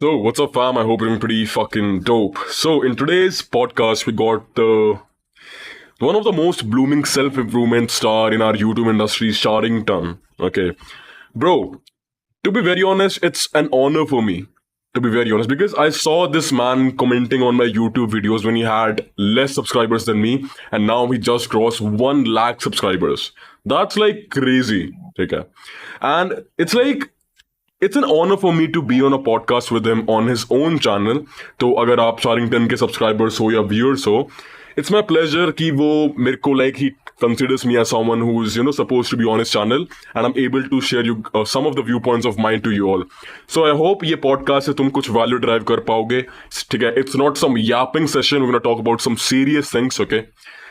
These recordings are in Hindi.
So, what's up, fam? I hope you're doing pretty fucking dope. So, in today's podcast, we got the one of the most blooming self-improvement star in our YouTube industry, Sharrington. Okay, bro. To be very honest, it's an honor for me. To be very honest, because I saw this man commenting on my YouTube videos when he had less subscribers than me, and now he just crossed 1 lakh subscribers. That's like crazy. Okay, and it's an honor for me to be on a podcast with him on his own channel. तो अगर आप शारिंगटन के सब्सक्राइबर्स हो या व्यूअर्स हो, it's my pleasure कि वो मेरे को like he considers me as someone who is supposed to be on his channel, and I'm able to share you some of the viewpoints of mine to you all. So I hope ये podcast से तुम कुछ value drive कर पाओगे. ठीक है, it's not some yapping session. We're gonna talk about some serious things, okay?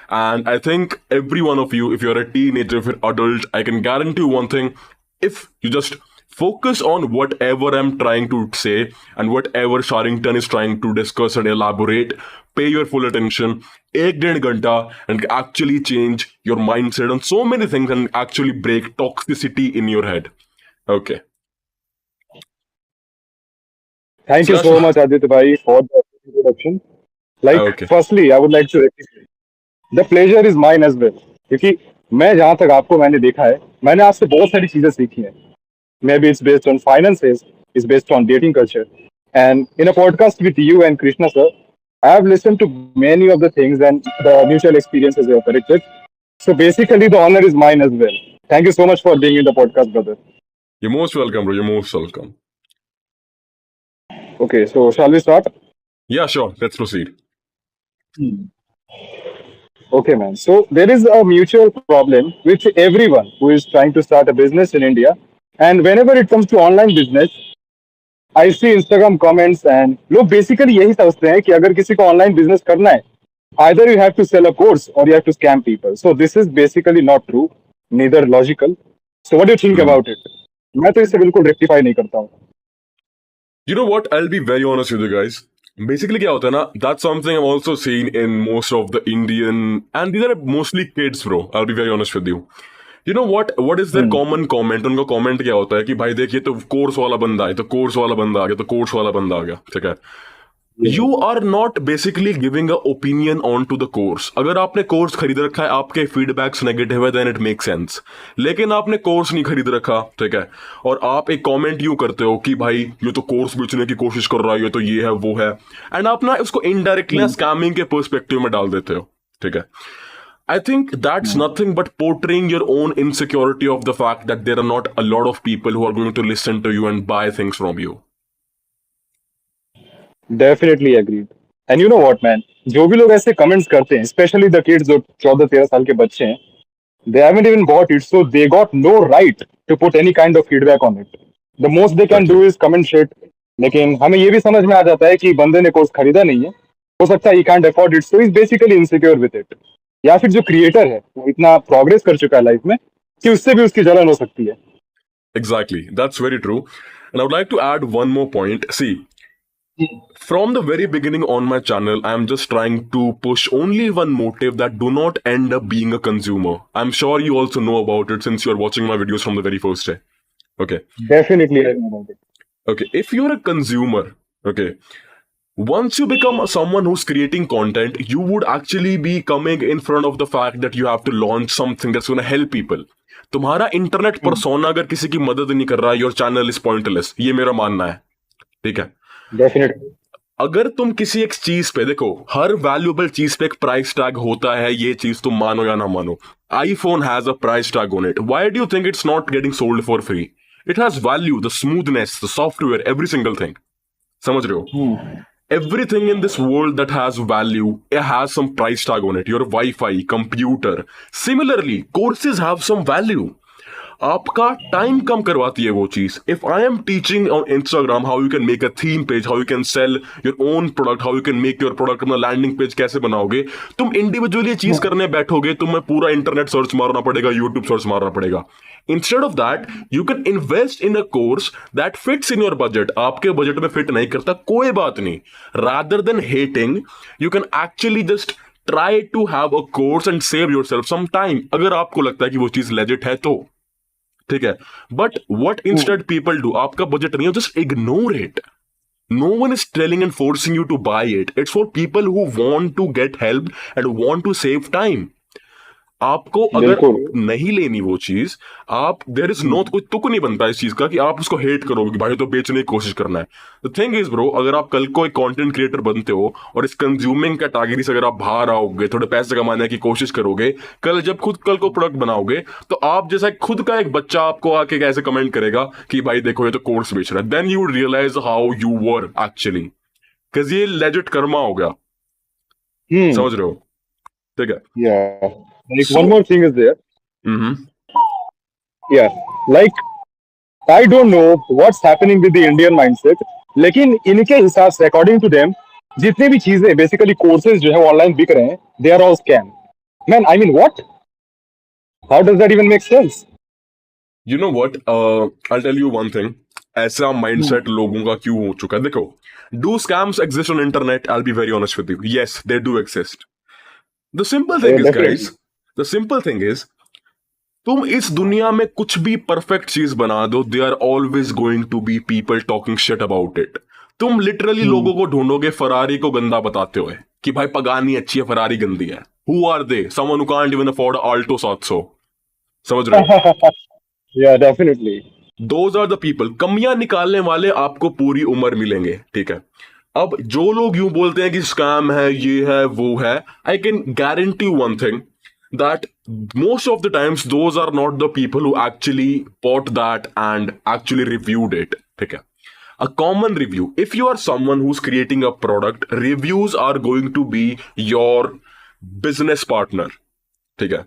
And I think every one of you, if you're a teenager, if you're adult, I can guarantee you one thing: if you just focus on whatever I'm trying to say and whatever Sharrington is trying to discuss and elaborate, pay your full attention, ek डेढ़ घंटा, and actually change your mindset on so many things and actually break toxicity in your head. Okay. Thank So you that's so much, Aditya Bhai, for the introduction. okay. Firstly, I would like to rectify. The pleasure is mine as well. क्योंकि मैं जहाँ तक आपको मैंने देखा है, मैंने आपसे बहुत सारी चीजें सीखी हैं. Maybe it's based on finances, it's based on dating culture. And in a podcast with you and Krishna sir, I have listened to many of the things and the mutual experiences you have corrected. So basically, the honor is mine as well. Thank you so much for being in the podcast, brother. You're most welcome, bro. You're most welcome. Okay, so shall we start? Yeah, sure. Let's proceed. Okay, man. So there is a mutual problem with everyone who is trying to start a business in India. And whenever it comes to online business, I see Instagram comments and लोग basically यही समझते हैं कि अगर किसी को online business करना है, either you have to sell a course or you have to scam people. So this is basically not true, neither logical. So what do you think about it? मैं तो इसे बिल्कुल rectify नहीं करता हूँ. You know what? I'll be very honest with you guys. Basically, क्या होता है ना? That's something I've also seen in most of the Indian, and these are mostly kids, bro. I'll be very honest with you. You know what? What is their common comment? उनका comment क्या होता है कि भाई देखिए तो कोर्स वाला बंदा है, तो कोर्स वाला बंदा आ गया, तो कोर्स वाला बंदा आ गया, ठीक है? You are not basically giving a opinion on to the course. अगर आपने कोर्स खरीद रखा है, आपके फीडबैक्स नेगेटिव है, then it makes sense. लेकिन आपने कोर्स नहीं खरीद रखा, ठीक है, और आप एक कमेंट यूं करते हो कि भाई ये तो कोर्स बेचने की कोशिश कर रहा है, ये तो ये है वो है, एंड आप ना उसको इनडायरेक्टली स्कैमिंग के पर्सपेक्टिव में डाल देते हो, ठीक है. I think that's nothing but portraying your own insecurity of the fact that there are not a lot of people who are going to listen to you and buy things from you. Definitely agreed. And you know what, man? जो भी लोग ऐसे comments करते हैं, especially the kids जो 14-13 साल के बच्चे हैं, they haven't even bought it, so they got no right to put any kind of feedback on it. The most they can do is comment shit. लेकिन हमें ये भी समझ में आ जाता है कि बंदे ने कोर्स खरीदा नहीं है, हो सकता है he can't afford it, so he's basically insecure with it. या फिर जो क्रिएटर है वो इतना प्रोग्रेस कर चुका है लाइफ में कि उससे भी उसकी जलन हो सकती है. Exactly, that's very true. And I would like to add one more point. See, from the very beginning on my channel, I'm just trying to push only one motive, that do not end up being a consumer. I'm sure you also know about it since you're watching my videos from the very first day. Okay. Definitely I know about it. Okay. If you're a consumer, okay, once you become someone who's creating content, you would actually be coming in front of the fact that you have to launch something that's going to help people. तुम्हारा इंटरनेट persona अगर किसी की मदद नहीं कर रहा है, your channel is pointless. ये मेरा मानना है, ठीक है. Definitely. अगर तुम किसी एक चीज पे देखो, हर वैल्यूएबल चीज पे एक प्राइस टैग होता है, ये चीज तुम मानो या ना मानो. iPhone has a price tag on it. Why do you think it's not getting sold for free? It has value, the smoothness, the software, every single thing. समझ रहे हो? Everything in this world that has value, it has some price tag on it. Your Wi-Fi, computer. Similarly, courses have some value. आपका टाइम कम करवाती है वो चीज. If I am teaching on Instagram how you can make a theme page, how you can sell your own product, how you can make your product अपना लैंडिंग पेज कैसे बनाओगे, तुम इंडिविजुअली चीज करने बैठोगे, तुम्हें पूरा इंटरनेट सर्च मारना पड़ेगा, यूट्यूब सर्च मारना पड़ेगा. Instead of that you can invest in a course that fits in your budget. आपके बजट में फिट नहीं करता, कोई बात नहीं. Rather than hating, you can actually just try to have a course and save yourself some time, अगर आपको लगता है कि वो चीज लेजिट है तो, ठीक है. But what instead people do, आपका बजट नहीं हो, just ignore it. No one is telling and forcing you to buy it. It's for people who want to get help and want to save time. आपको अगर बिल्कुल। नहीं लेनी वो चीज, आप देयर इज नो, कोई तुक नहीं बनता इस चीज का कि आप उसको हेट करोगे कि भाई तो बेचने की कोशिश करना है। द थिंग इज ब्रो, अगर आप कल को एक कंटेंट क्रिएटर बनते हो और इस कंज्यूमिंग कैटेगरी से अगर आप बाहर आओगे, थोड़े पैसे कमाने की कोशिश करोगे, कल जब खुद कल को प्रोडक्ट बनाओगे, तो आप जैसा खुद का एक बच्चा आपको आके कैसे कमेंट करेगा कि भाई देखो ये तो कोर्स बेच रहा है, then you would realise how you were actually, because ये लेजिट कर्मा हो गया। समझ रहे हो? ठीक है। Yeah. Like So- one more thing is there. Hmm. Yeah. Like I don't know what's happening with the Indian mindset. लेकिन इनके हिसाब से according to them जितने भी चीजें बेसिकली कोर्सेज जो है ऑनलाइन बिक रहे हैं, they are all scam. Man, I mean what? How does that even make sense? You know what? I'll tell you one thing. ऐसा mindset लोगों का क्यों हो चुका है? देखो, do scams exist on internet? I'll be very honest with you. Yes, they do exist. The simple thing Yeah, is, definitely. guys, the simple thing is, तुम इस दुनिया में कुछ भी परफेक्ट चीज बना दो, they are always going to be people talking shit about it. तुम लिटरली लोगों को ढूंढोगे फरारी को गंदा बताते हुए कि भाई पगानी अच्छी है, फरारी गंदी है। Who are they? Someone who can't even afford Alto 700। समझ रहे हो? Yeah, definitely. Those are the people. कमियां निकालने वाले आपको पूरी उम्र मिलेंगे, ठीक है। अब जो लोग यूं बोलते हैं कि स्कैम है, ये है, वो है, I can guarantee one thing, that most of the times those are not the people who actually bought that and actually reviewed it. ठीक है? A common review, if you are someone who's creating a product, reviews are going to be your business partner. ठीक है?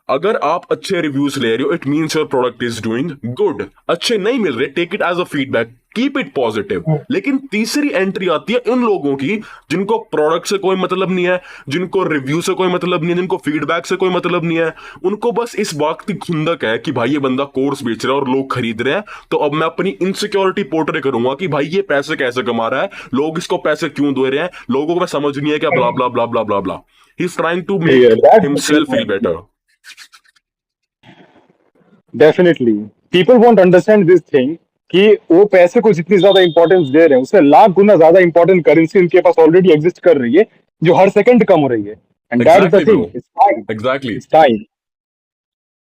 अगर आप अच्छे रिव्यूज ले रहे हो, it means your product is doing good. अच्छे नहीं मिल रहे, take it as a feedback, keep it positive. लेकिन तीसरी एंट्री आती है इन लोगों की जिनको प्रोडक्ट से कोई मतलब नहीं है, जिनको रिव्यू से कोई मतलब नहीं है, जिनको फीडबैक से कोई मतलब नहीं है। उनको बस इस बात की खुंदक है कि भाई ये बंदा कोर्स बेच रहा है और लोग खरीद रहे हैं, तो अब मैं अपनी इनसिक्योरिटी पोर्ट्रे करूंगा कि भाई ये पैसे कैसे कमा रहा है, लोग इसको पैसे क्यों दे रहे हैं, लोगों को मैं समझ नहीं है क्या, blah blah blah blah blah blah. He is trying to Yeah, make that's himself feel better. Definitely. People won't understand this thing कि वो पैसे को जितनी ज्यादा इंपॉर्टेंस दे रहे हैं, उससे लाख गुना ज्यादा इंपॉर्टेंट करेंसी उनके पास ऑलरेडी एग्जिस्ट कर रही है, जो हर सेकंड कम हो रही है। And that is the Exactly, thing, bro. It's time, Exactly. It's time.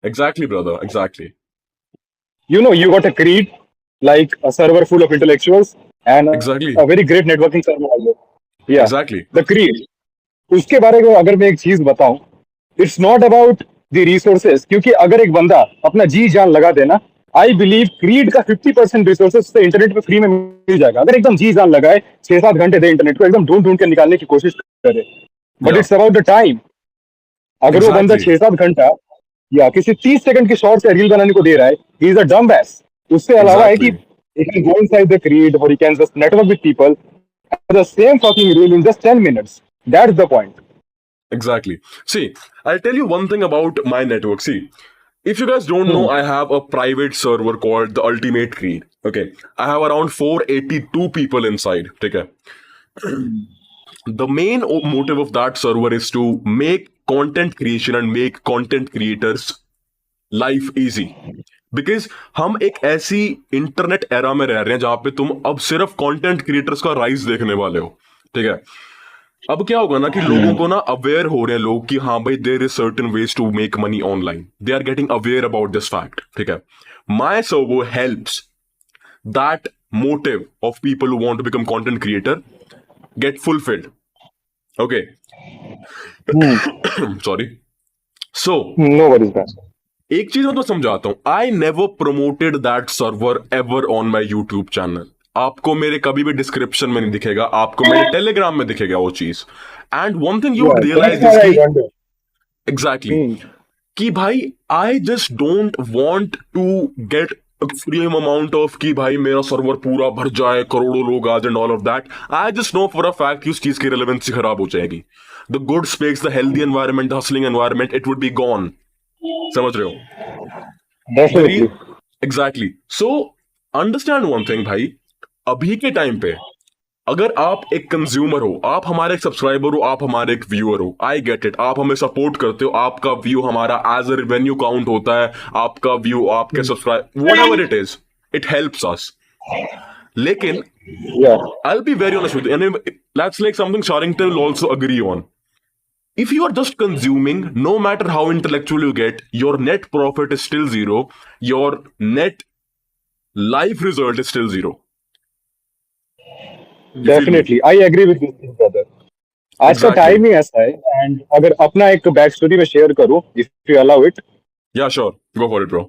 Exactly, brother. Exactly. You know, you got a creed, like a server full of intellectuals and Exactly. a very great networking server as well. Yeah, Exactly. the creed. उसके बारे में अगर मैं एक चीज बताऊं, it's not about the resources, क्योंकि अगर एक बंदा अपना जी जान लगा देना, आई बिलीव क्रीड का 50% रिसोर्सेज उससे इंटरनेट पे फ्री में मिल जाएगा। अगर एकदम जी जान लगाए, 6-7 घंटे दे इंटरनेट को, एकदम ढूंढ ढूंढ के निकालने की कोशिश करे, but Yeah. It's about the time. अगर वो बंदा Exactly. 6-7 घंटा या किसी 30 सेकंड के शॉर्ट से रील बनाने को दे रहा है, he is a dumb S. उससे अलावा है कि Exactly. he can go inside the creed or he can just network with people, the same fucking reel in just 10 minutes. That's the point. Exactly. See, I'll tell you one thing about my network. See, if you guys don't know, I have a private server called the Ultimate Creed. Okay. I have around 482 people inside. ठीक है? The main motive of that server is to make content creation and make content creators life easy. Because हम एक ऐसी इंटरनेट एरा में रह रहे हैं जहां पे तुम अब सिर्फ कंटेंट क्रिएटर्स का राइज देखने वाले हो। ठीक है? अब क्या होगा ना कि लोगों को ना अवेयर हो रहे हैं लोग कि हाँ भाई there is certain ways to make money online, they are getting aware about this fact. ठीक है? My server helps that motive of people who want to become content creator get fulfilled. Okay, sorry. So No worries, man. एक चीज मैं तो समझाता हूं, I never promoted that server ever on my YouTube channel. आपको मेरे कभी भी डिस्क्रिप्शन में नहीं दिखेगा, आपको मेरे टेलीग्राम में दिखेगा वो चीज। And one thing you would realise That's why I is wonder. Exactly कि भाई I just don't want to get extreme amount of कि भाई मेरा सर्वर पूरा भर जाए, करोड़ों लोग आ जाए, all of that. I just know for a fact कि उस चीज की रिलेवेंसी खराब हो जाएगी। The good space, the healthy environment, the hustling environment, it would be gone. समझ रहे हो? Definitely. Exactly. So understand one thing भाई, अभी के टाइम पे अगर आप एक कंज्यूमर हो, आप हमारे एक सब्सक्राइबर हो, आप हमारे एक व्यूअर हो, आई गेट इट, आप हमें सपोर्ट करते हो, आपका व्यू हमारा एज अ रेवेन्यू काउंट होता है, आपका व्यू, आपके subscribe, whatever it is, it helps us. लेकिन Yeah, I'll be very honest with you, and that's like something Sharrington will also agree on. If you are just consuming, no matter how intellectual you get, your net profit is still zero. Your net life result is still zero. You feel me? definitely. I agree with this thing, brother. आज का Exactly. टाइम ही ऐसा है एंड अगर अपना एक बैक स्टोरी में शेयर करूं if you allow it Yeah, sure. Go for it, bro.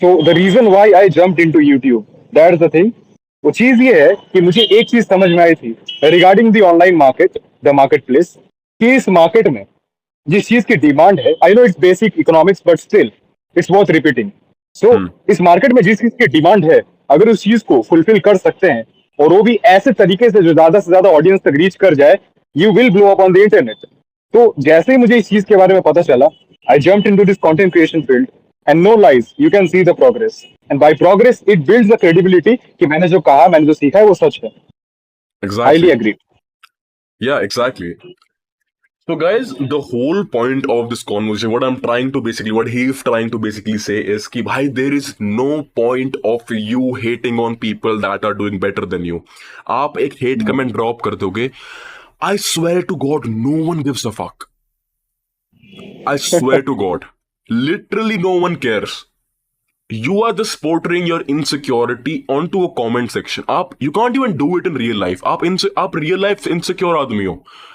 So the reason why I jumped into YouTube that's the thing वो चीज ये है कि मुझे एक चीज समझ में आई थी regarding the online market the market place कि इस मार्केट में जिस चीज की डिमांड है I know it's basic economics but still it's worth repeating so Hmm. इस मार्केट में जिस चीज की डिमांड है अगर उस चीज को फुलफिल कर सकते हैं और वो भी ऐसे तरीके से जो ज्यादा से ज्यादा ऑडियंस तक रीच कर जाए you will blow up on the internet तो जैसे ही मुझे इस चीज के बारे में पता चला I jumped into this content creation field and no lies you can see the progress and by progress it builds the credibility कि मैंने जो कहा मैंने जो सीखा है वो सच है highly Exactly. Agree Yeah, exactly. So, guys, the whole point of this conversation, what he's trying to basically say is कि भाई there is no point of you hating on people that are doing better than you. आप एक hate comment drop कर दोगे. I swear to God, no one gives a fuck. I swear to God, literally no one cares. You are just portraying your insecurity onto a comment section. आप you can't even do it in real life. आप real life insecure आदमी हो.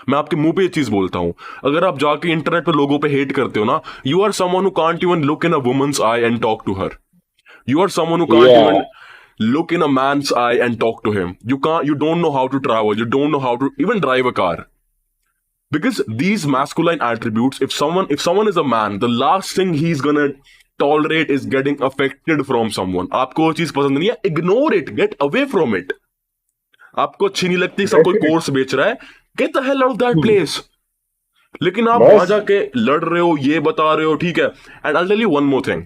मैं आपके मुंह पे ये चीज बोलता हूँ. अगर आप जाके इंटरनेट पे लोगों पे हेट करते हो ना, you are someone who can't even look in a woman's eye and talk to her. You are someone who can't Yeah. even look in a man's eye and talk to him. You don't know how to travel. You don't know how to even drive a car. Because these masculine attributes, if someone is a man, the last thing he's gonna tolerate is getting affected from someone. आपको वो चीज पसंद नहीं है, ignore it, get away from it. आपको अच्छी नहीं लगती, सब कोई कोर्स बेच रहा है, get the hell out of that place. लेकिन आप वहां बस जाके लड़ रहे हो, ये बता रहे हो, ठीक है. And I'll tell you one more thing.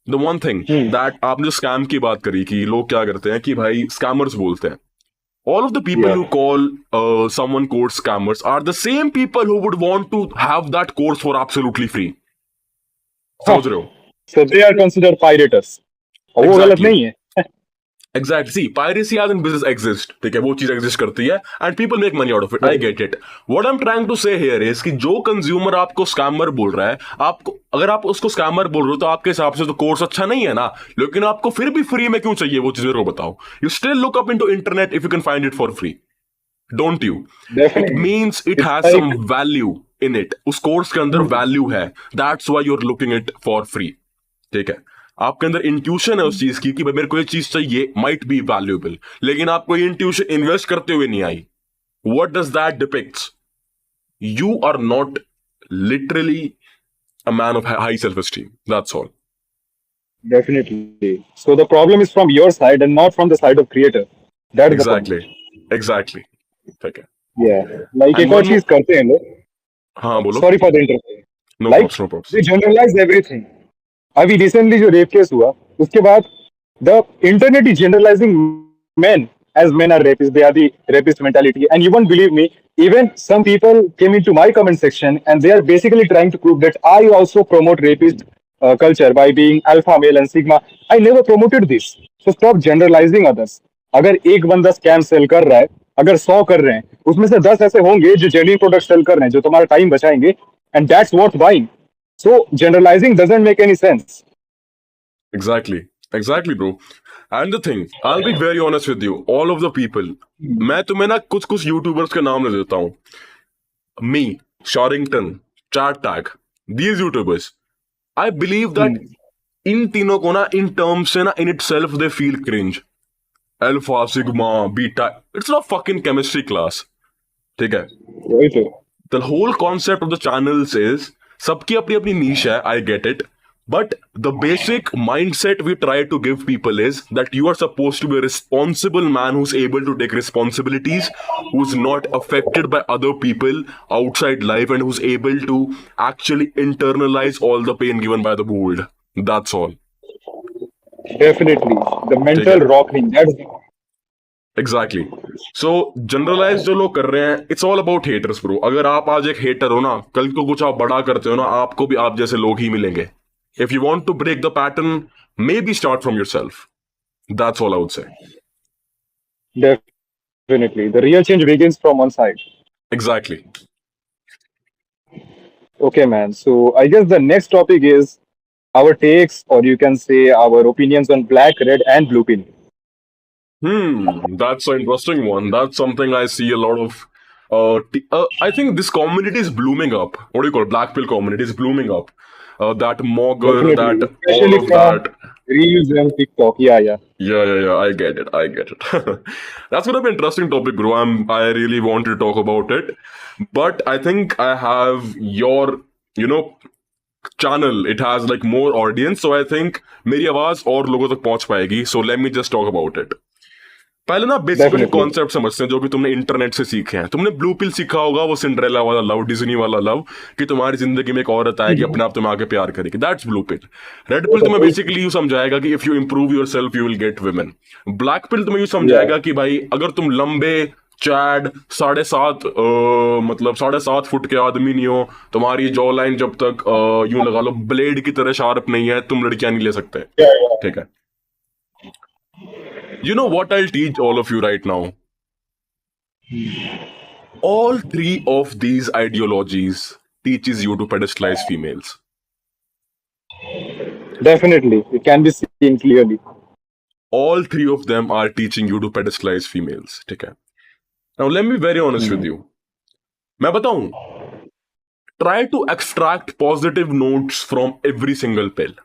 The one thing that आपने जो स्कैम की बात करी कि लोग क्या करते हैं कि भाई स्कैमर्स बोलते हैं. All of the people Yeah. who call someone called scammers are the same people who would want to have that course for absolutely free. समझ रहे हो? So they are considered pirators. और वो गलत Exactly. नहीं है Exactly. See, piracy as in business exists. ठीक है, वो चीज exist करती है and people make money out of it. I get it. What I'm trying to say here is कि जो consumer आपको scammer बोल रहा है, आपको अगर आप उसको scammer बोल रहे हो तो आपके हिसाब से तो कोर्स अच्छा नहीं है ना, लेकिन आपको फिर भी फ्री में क्यों चाहिए वो चीज मेरे को बताओ. You still look up into internet if you can find it for free. Don't you? It definitely means it it's has some like value in it. उस कोर्स के अंदर वैल्यू है. That's why you're looking it for free. ठीक है, आपके अंदर इंट्यूशन है उस चीज की कि भाई मेरे को ये चीज चाहिए, might be valuable, लेकिन आपको ये इंट्यूशन इन्वेस्ट करते हुए नहीं आई. What does that depicts? You are not literally a man of high self-esteem. That's all. Definitely so the problem is from your side and not from the side of creator that is the point Exactly. Exactly. ठीक है. या लाइक And एक और one more. चीज करते हैं लोग हाँ बोलो. Sorry for the interruption No like props. No props. They generalise everything अभी रिसेंटली जो रेप केस हुआ उसके बाद the internet is generalising men as men are rapists they are the rapist mentality and you won't believe me even some people came into my comment section and they are basically trying to prove that I also promote rapist culture by being alpha male and sigma I never promoted this so stop generalizing others अगर एक बंदा स्कैम सेल कर रहा है अगर 100 कर रहे हैं उसमें से 10 ऐसे होंगे जो जेन्युइन प्रोडक्ट सेल कर रहे हैं जो तुम्हारा टाइम बचाएंगे and that's worth buying so generalising doesn't make any sense Exactly. Exactly, bro. And the thing, I'll be very honest with you. All of the people, मैं तुम्हें ना कुछ कुछ यूट्यूबर्स के नाम ले देता हूँ. Me, Sharrington, Chat Tag, these YouTubers. I believe that इन तीनों को ना इन टर्म्स से ना इन itself they feel cringe. Alpha, Sigma, Beta. It's not fucking chemistry class. ठीक है. वही तो The whole concept of the channels is सबकी अपनी अपनी niche है. I get it. But the basic mindset we try to give people is that you are supposed to be a responsible man who's able to take responsibilities, who's not affected by other people outside life, and who's able to actually internalize all the pain given by the world. That's all. Definitely the mental rocking that's Exactly. So generalize जो लोग कर रहे हैं, it's all about haters, bro. अगर आप आज एक hater हो ना, कल को कुछ आप बड़ा करते हो ना, आपको भी आप जैसे लोग ही मिलेंगे. If you want to break the pattern, maybe start from yourself. That's all I would say. Definitely. The real change begins from one side. Exactly. Okay, man. So I guess the next topic is our takes, or you can say our opinions on black, red, and blue pill. That's an interesting one. That's something I see a lot of. I think this community is blooming up. What do you call it? Black pill community is blooming up. That Mogger, Definitely. that all Especially of from that. Reels and TikTok. Yeah, yeah. Yeah. I get it. I get it. That's gonna be an interesting topic, bro. I really want to talk about it, but I think I have your, you know, channel. It has like more audience, so I think मेरी आवाज और लोगों तक पहुंच पाएगी. So let me just talk about it. पहले ना बेसिक बेसिक Definitely. कॉन्सेप्ट समझते हैं जो कि तुमने इंटरनेट से सीखे हैं. तुमने ब्लू पिल सीखा होगा, वो सिंड्रेला वाला लव, डिज्नी वाला लव, कि तुम्हारी जिंदगी में एक औरत आएगी अपने आप तुम्हें आके प्यार करेगी. That's blue pill. Red pill तुम्हें बेसिकली यू समझाएगा कि if you improve yourself you will get women. Black pill तुम्हें यू Yeah. समझाएगा कि भाई अगर तुम लंबे चैड 7.5 मतलब 7.5 फुट के आदमी नहीं हो, तुम्हारी जॉ लाइन जब तक यूं लगा लो ब्लेड की तरह शार्प नहीं है, तुम लड़कियां नहीं ले सकते. Yeah, yeah. ठीक है. You know what I'll teach all of you right now? All three of these ideologies teaches you to pedestalize females. Definitely. It can be seen clearly. All three of them are teaching you to pedestalize females. ठीक है. Now let me be very honest with you. मैं बताऊं, try to extract positive notes from every single pill.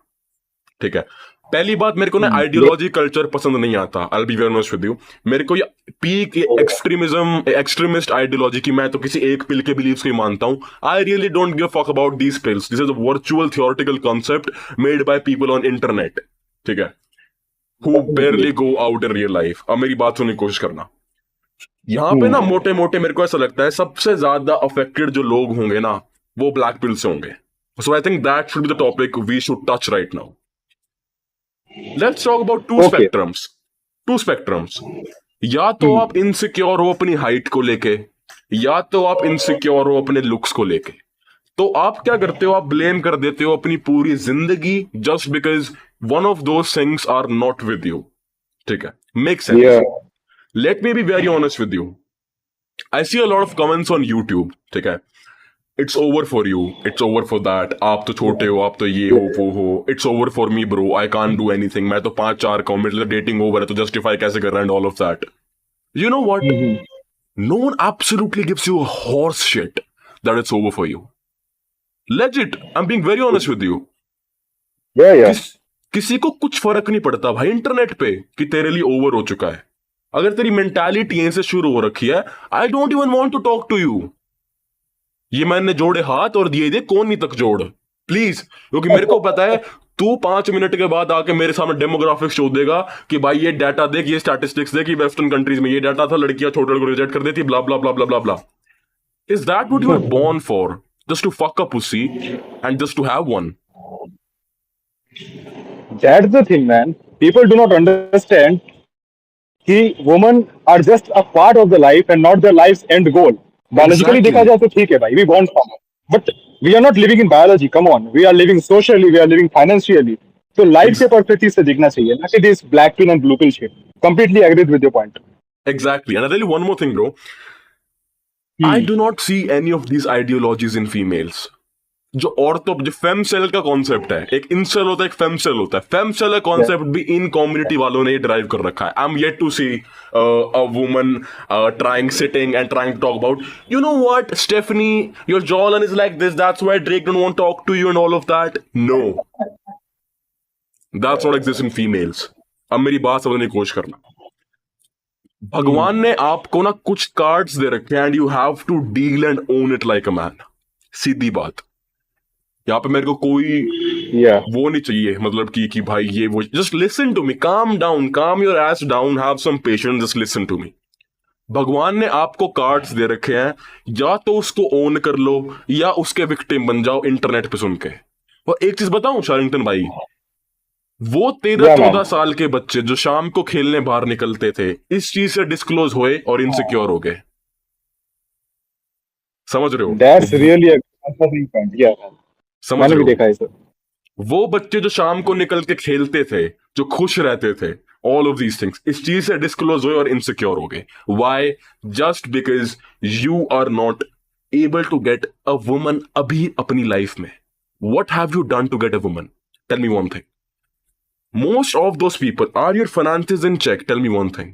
ठीक है. पहली बात, मेरे को ना आइडियोलॉजी कल्चर पसंद नहीं आता. I be very honest with you. मेरे को ये पीक एक्सट्रीमिज्म एक्सट्रीमिस्ट आइडियोलॉजी की, मैं तो किसी एक पिल के बिलीव्स को ही मानता हूं. I really don't give fuck about these pills. This is a virtual theoretical concept made by people on internet. ठीक है. Who बेयरली go out in real life. अब मेरी बात सुनने की कोशिश करना. यहाँ पे ना मोटे मोटे मेरे को ऐसा लगता है सबसे ज्यादा अफेक्टेड जो लोग होंगे ना, वो ब्लैक पिल से होंगे. So I think that should be the topic we should touch right now. Let's talk about two Okay. spectrums. Two spectrums. या तो आप इनसिक्योर हो अपनी हाइट को लेके, या तो आप इनसिक्योर हो अपने लुक्स को लेके. तो आप क्या करते हो? आप ब्लेम कर देते हो अपनी पूरी जिंदगी just because one of those things are not with you. ठीक है. Make sense. Yeah. Let me be very honest with you. I see a lot of comments on YouTube. ठीक है. It's over for you, it's over for that, आप तो छोटे हो, आप तो ये हो वो हो. It's over for me bro, I can't do anything. मैं तो 5-4 का हूं, मेरे लिए डेटिंग ओवर है, तो जस्टिफाई कैसे कर रहा है and all of that. You know what, no one absolutely gives you a horse shit that it's over for you. Legit, I am being very honest with you. Yeah, yeah. किसी को कुछ फर्क नहीं पड़ता भाई इंटरनेट पे कि तेरे लिए ओवर हो चुका है. अगर तेरी मेंटालिटी यहीं से शुरू हो रखी है, I don't even want to talk to you. ये मैंने जोड़े हाथ और दिए दे कोनी तक जोड़ प्लीज, क्योंकि मेरे को पता है तू 5 मिनट के बाद आके मेरे सामने डेमोग्राफिक्स शो देगा कि भाई ये डाटा देख, ये स्टैटिस्टिक्स देख कि वेस्टर्न कंट्रीज में ये डाटा था, लड़कियां छोटे को रिजेक्ट कर देती, blah blah blah blah blah blah. Is that what you are born for? Just to fuck a pussy and just to have one? That's the thing, man. People do not understand कि women are just a part of the life and not their life's end goal. Biologically Exactly. देखा जाए तो ठीक है भाई, we born from it. But we are not living in biology. Come on, we are living socially, we are living financially. So life के perspective से दिखना चाहिए, ना कि this black pill and blue pill shit. Completely agreed with your point. Exactly. And I'll tell you one more thing, bro. I do not see any of these ideologies in females. जो औरतों, जो फेम सेल का कॉन्सेप्ट है, एक इंसेल होता है, एक फेम सेल होता है. फेम सेल का कॉन्सेप्ट भी इन कम्युनिटी वालों ने ड्राइव कर रखा है. I am yet to see a woman trying sitting and trying to talk about, you know what Stephanie, your jawline is like this, that's why Drake don't want to talk to you and all of that. No, that's not exist in females. अब मेरी बात समझने की कोशिश करना. भगवान ने आपको ना कुछ कार्ड्स दे रखे हैं and you have to deal and own it like a man. सीधी बात. यहाँ पे मेरे को कोई Yeah. वो नहीं चाहिए, मतलब कि भाई ये वो. Just listen to me, calm down, calm your ass down, have some patience, just listen to me. भगवान ने आपको कार्ड्स दे रखे हैं, या तो उसको ओन कर लो या उसके विक्टिम बन जाओ इंटरनेट पे सुन के. और एक चीज बताऊं शारिंगटन भाई, वो 13-14 साल के बच्चे जो शाम को खेलने बाहर निकलते थे, इस चीज से डिस्क्लोज हुए और इनसिक्योर हो गए. समझ रहे हो? That's really a interesting point. Yeah. समझ मैंने रहे भी हो? देखा है सर. वो बच्चे जो शाम को निकल के खेलते थे, जो खुश रहते थे, ऑल ऑफ दीज थिंग्स, इस चीज से डिस्क्लोज हो और इनसिक्योर हो गए. Why? Just because you are not able to get a woman अभी अपनी लाइफ में. What have you done to get a woman? Tell me one thing. Most of those people, are your finances in check? Tell me one thing.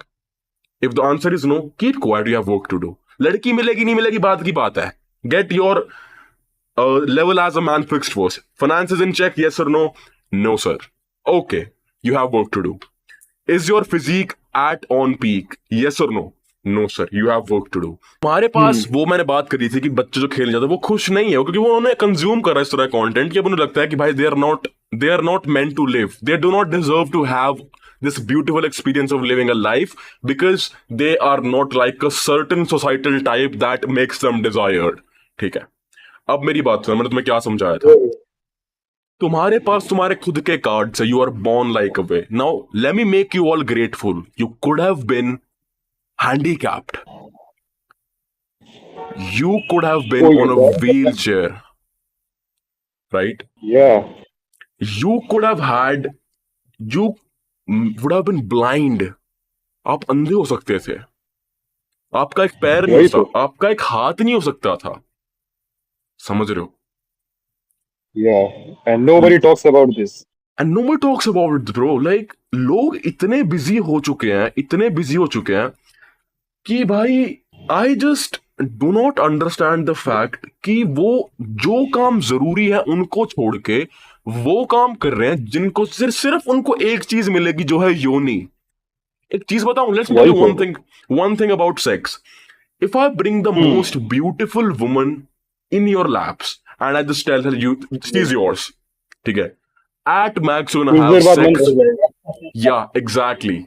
If the answer is no, keep quiet, you have work to do. लड़की मिलेगी नहीं मिलेगी बात की बात है. Get your level as a man fixed first. Finances in check, yes or no? No, sir. Okay, you have work to do. Is your physique at on peak? Yes or no? No sir, you have work to do. हमारे पास वो मैंने बात करी थी कि बच्चे जो खेलने जाते हैं वो खुश नहीं है क्योंकि वो उन्होंने कंज्यूम करा इस तरह कंटेंट कि अब उन्हें लगता है कि भाई they are not meant to live, they do not deserve to have this beautiful experience of living a life because they are not like a certain societal type that makes them desired. ठीक है, अब मेरी बात सुनो, मैंने तुम्हें क्या समझाया था. तुम्हारे पास तुम्हारे खुद के कार्ड्स है, you are born like a way. Now let me make you all grateful. You could have been handicapped. You could have been on a wheelchair, right? Yeah. You could have had, you would have been blind. आप अंधे हो सकते थे. आपका एक पैर नहीं हो सकता, आपका एक हाथ नहीं हो सकता था. समझ रहे हो? Yeah, and nobody talks about this. And nobody talks about it, bro. Like लोग इतने बिजी हो चुके हैं कि भाई I just do not understand the fact कि वो जो काम जरूरी है उनको छोड़ के वो काम कर रहे हैं जिनको सिर्फ उनको एक चीज मिलेगी जो है योनि. एक चीज बताऊं, let's tell you one thing about sex. If I bring the most beautiful woman in your laps and I just tell her she's yours, ठीक है, at max you're gonna have sex. Yeah, exactly.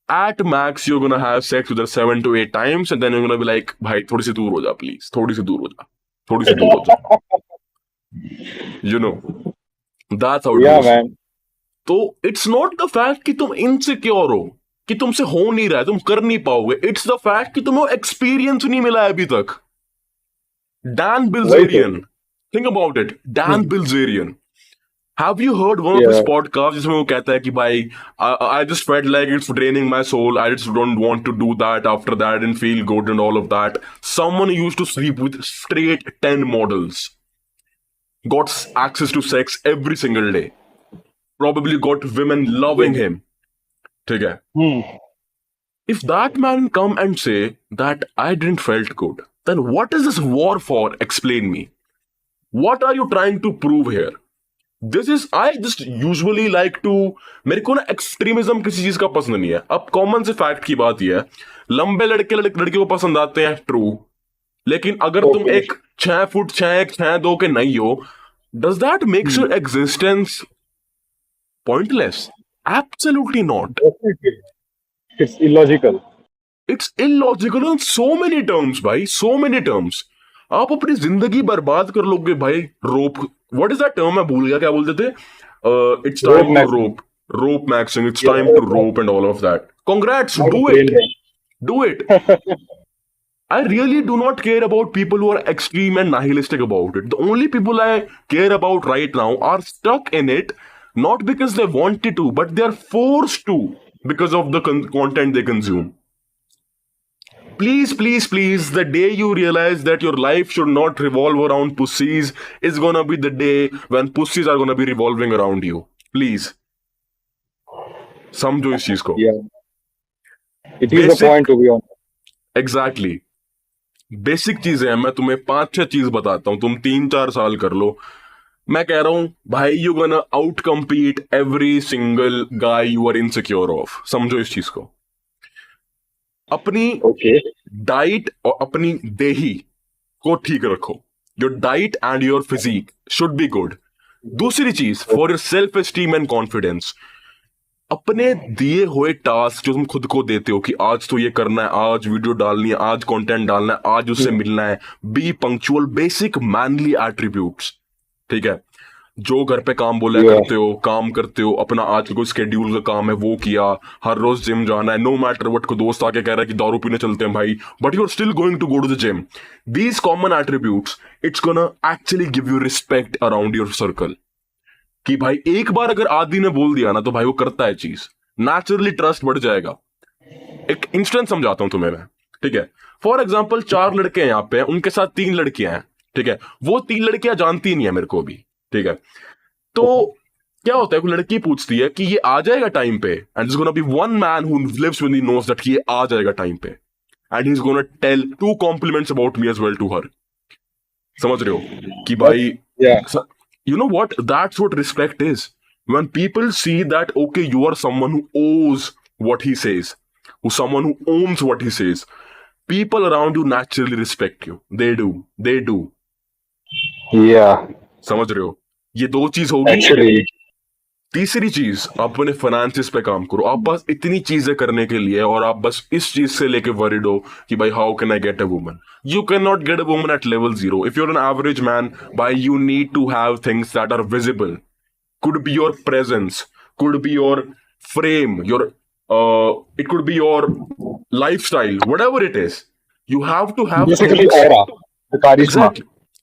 At max you're gonna have sex with her 7 to 8 times and then you're gonna be like, भाई थोड़ी सी दूर हो जा प्लीज, थोड़ी सी दूर हो जा. You know, that's how it Yeah, goes. man. तो it's not the fact कि तुम insecure हो, कि तुमसे हो नहीं रहा है, तुम कर नहीं पाओगे. It's the fact कि तुम्हें experience नहीं मिला है अभी तक. Dan Bilzerian, think about it. Dan Bilzerian. Have you heard one of his podcasts जिसमें वो कहता है कि भाई I just felt like it's draining my soul. I just don't want to do that after that. I didn't feel good and all of that. Someone used to sleep with straight 10 models. Got access to sex every single day. Probably got women loving him. ठीक है. If that man come and say that I didn't felt good, then what is this war for? Explain me. What are you trying to prove here? This is, I just usually like to, मेरे को ना एक्सट्रीमिज्म किसी चीज का पसंद नहीं है. अब कॉमन से फैक्ट की बात यह है, लंबे लड़के को पसंद आते हैं, ट्रू. लेकिन अगर तुम एक 6 फुट 6'2" के नहीं हो, does that makes your existence pointless? Absolutely not. It's illogical. It's illogical on so many terms, भाई, so many terms. आप अपनी जिंदगी बर्बाद कर लोगे भाई. रोप, what is that term? मैं भूल गया क्या बोलते थे. It's time to rope maxing. It's time to rope and all of that. Congrats, do it. I really do not care about people who are extreme and nihilistic about it. The only people I care about right now are stuck in it, not because they wanted to, but they are forced to because of the content they consume. Please, the day you realize that your life should not revolve around pussies is gonna be the day when pussies are gonna be revolving around you. Please. समझो इस चीज को. Yeah. It is a point to be on. Exactly. Basic चीजें हैं, मैं तुम्हें 5-6 चीज बताता हूं, तुम 3-4 साल कर लो. मैं कह रहा हूं भाई, you gonna outcompete every single guy you are insecure of. समझो इस चीज को. अपनी डाइट और अपनी देही को ठीक रखो. Your diet and your physique should be good. दूसरी चीज, for your self esteem and confidence, अपने दिए हुए टास्क जो तुम खुद को देते हो कि आज तो ये करना है, आज वीडियो डालनी है, आज कंटेंट डालना है, आज उससे मिलना है, be punctual. Basic manly attributes. ठीक है, जो घर पे काम बोला करते हो, काम करते हो, अपना आज का कोई स्केड्यूल का काम है वो किया, हर रोज जिम जाना है, नो मैटर व्हाट. को दोस्त आके कह रहा है कि दारू पीने चलते हैं भाई, but you are still going to go to the gym. These common attributes, it's gonna actually give you respect around your circle. कि भाई एक बार अगर आदि ने बोल दिया ना तो भाई वो करता है चीज. नेचुरली ट्रस्ट बढ़ जाएगा। एक इंस्टेंस समझाता हूं तुम्हें मैं, ठीक है। फॉर एग्जाम्पल 4 लड़के हैं यहाँ पे, उनके साथ 3 लड़कियां हैं, ठीक है। वो 3 लड़कियां जानती नहीं है मेरे को भी, ठीक है। तो क्या होता है, कोई लड़की पूछती है कि ये आ जाएगा टाइम पे, and there's gonna be one man who lives when he knows that ये आ जाएगा टाइम पे, and he's gonna tell 2 compliments about me as well to her। समझ रहे हो कि भाई, Yeah, you know what, that's what respect is, when people see that okay, you are someone who owes what he says, who someone who owns what he says, people around you naturally respect you, they do। yeah, समझ रहे हो, ये 2 चीज होगी। actually, तीसरी चीज, आप अपने फाइनेंसिस पे काम करो। आप बस इतनी चीजें करने के लिए, और आप बस इस चीज से लेके वरीड हो कि भाई how can I get a woman, you can not get a woman at level 0 if you are an average man. भाई you need to have things that are visible, could be your presence, could be your frame, your it could be your lifestyle, whatever it is, you have to have basically things। aura, the charisma.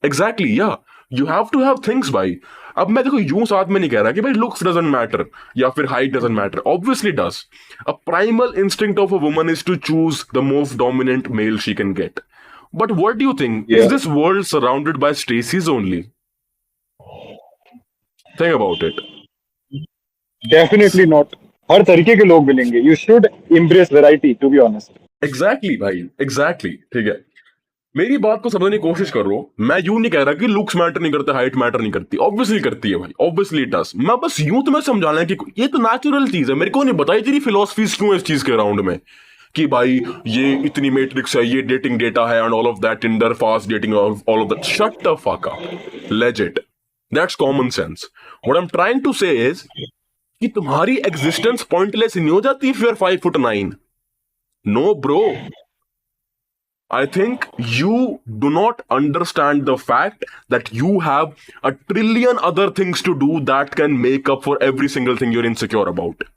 Exactly या you have to have things भाई। अब मैं देखो यूं साथ में नहीं कह रहा कि भाई लुक्स डजंट मैटर या फिर height doesn't matter, obviously does. A primal instinct of a woman is to choose the most dominant male she can get. But what do you think, is Yeah, this world surrounded by Stacys only? Think about it. definitely not. हर तरीके के लोग मिलेंगे. You should embrace variety, to be honest. Exactly भाई, एग्जैक्टली, ठीक है। मेरी बात को समझने की कोशिश करो। मैं यूं नहीं कह रहा कि लुक्स मैटर नहीं करते, हाइट मैटर नहीं करती, ऑब्वियसली करती है भाई, ऑब्वियसली इट डज। मैं बस यूं तुम्हें समझाना है कि ये तो नेचुरल चीज है। मेरे को नहीं बताई तेरी फिलोसफीज क्यों है इस चीज के अराउंड में, कि भाई ये इतनी मैट्रिक्स है, ये डेटिंग डेटा है and all of that, Tinder, fast dating, all of that. Shut the fuck up, legit, that's common sense. What I am trying to say is कि तुम्हारी एग्जिस्टेंस पॉइंटलेस नहीं हो जाती if you are 5'9"। No bro, I think you do not understand the fact that you have a trillion other things to do that can make up for every single thing you're insecure about.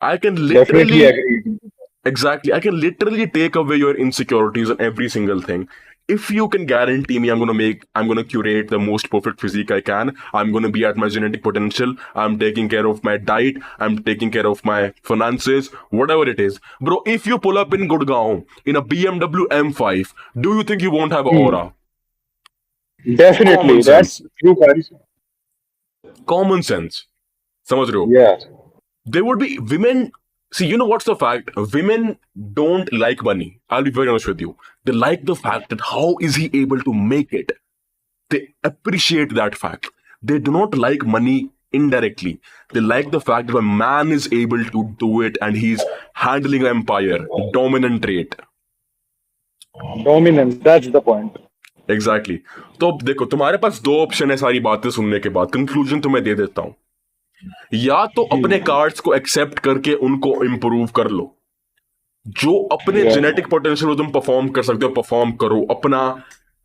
I can Definitely literally, agree. exactly, I can literally take away your insecurities on every single thing. If you can guarantee me I'm gonna curate the most perfect physique I can, I'm gonna be at my genetic potential, I'm taking care of my diet, I'm taking care of my finances, whatever it is. Bro, if you pull up in Gurgaon in a BMW M5, do you think you won't have aura? Definitely, Common that's sense. true charisma. Common sense. समझ रहे हो? Yeah, There would be women. See, you know what's the fact? Women don't like money. I'll be very honest with you. They like the fact that how is he able to make it? They appreciate that fact. They do not like money indirectly. They like the fact that a man is able to do it and he's handling an empire. Dominant trait. dominance, that's the point. Exactly. तो अब देखो, तुम्हारे पास 2 ऑप्शन है सारी बातें सुनने के बाद। कंक्लूजन तो मैं दे देता हूं। या तो अपने कार्ड्स को एक्सेप्ट करके उनको इंप्रूव कर लो, जो अपने Yeah. जेनेटिक पोटेंशियल को तुम परफॉर्म कर सकते हो परफॉर्म करो,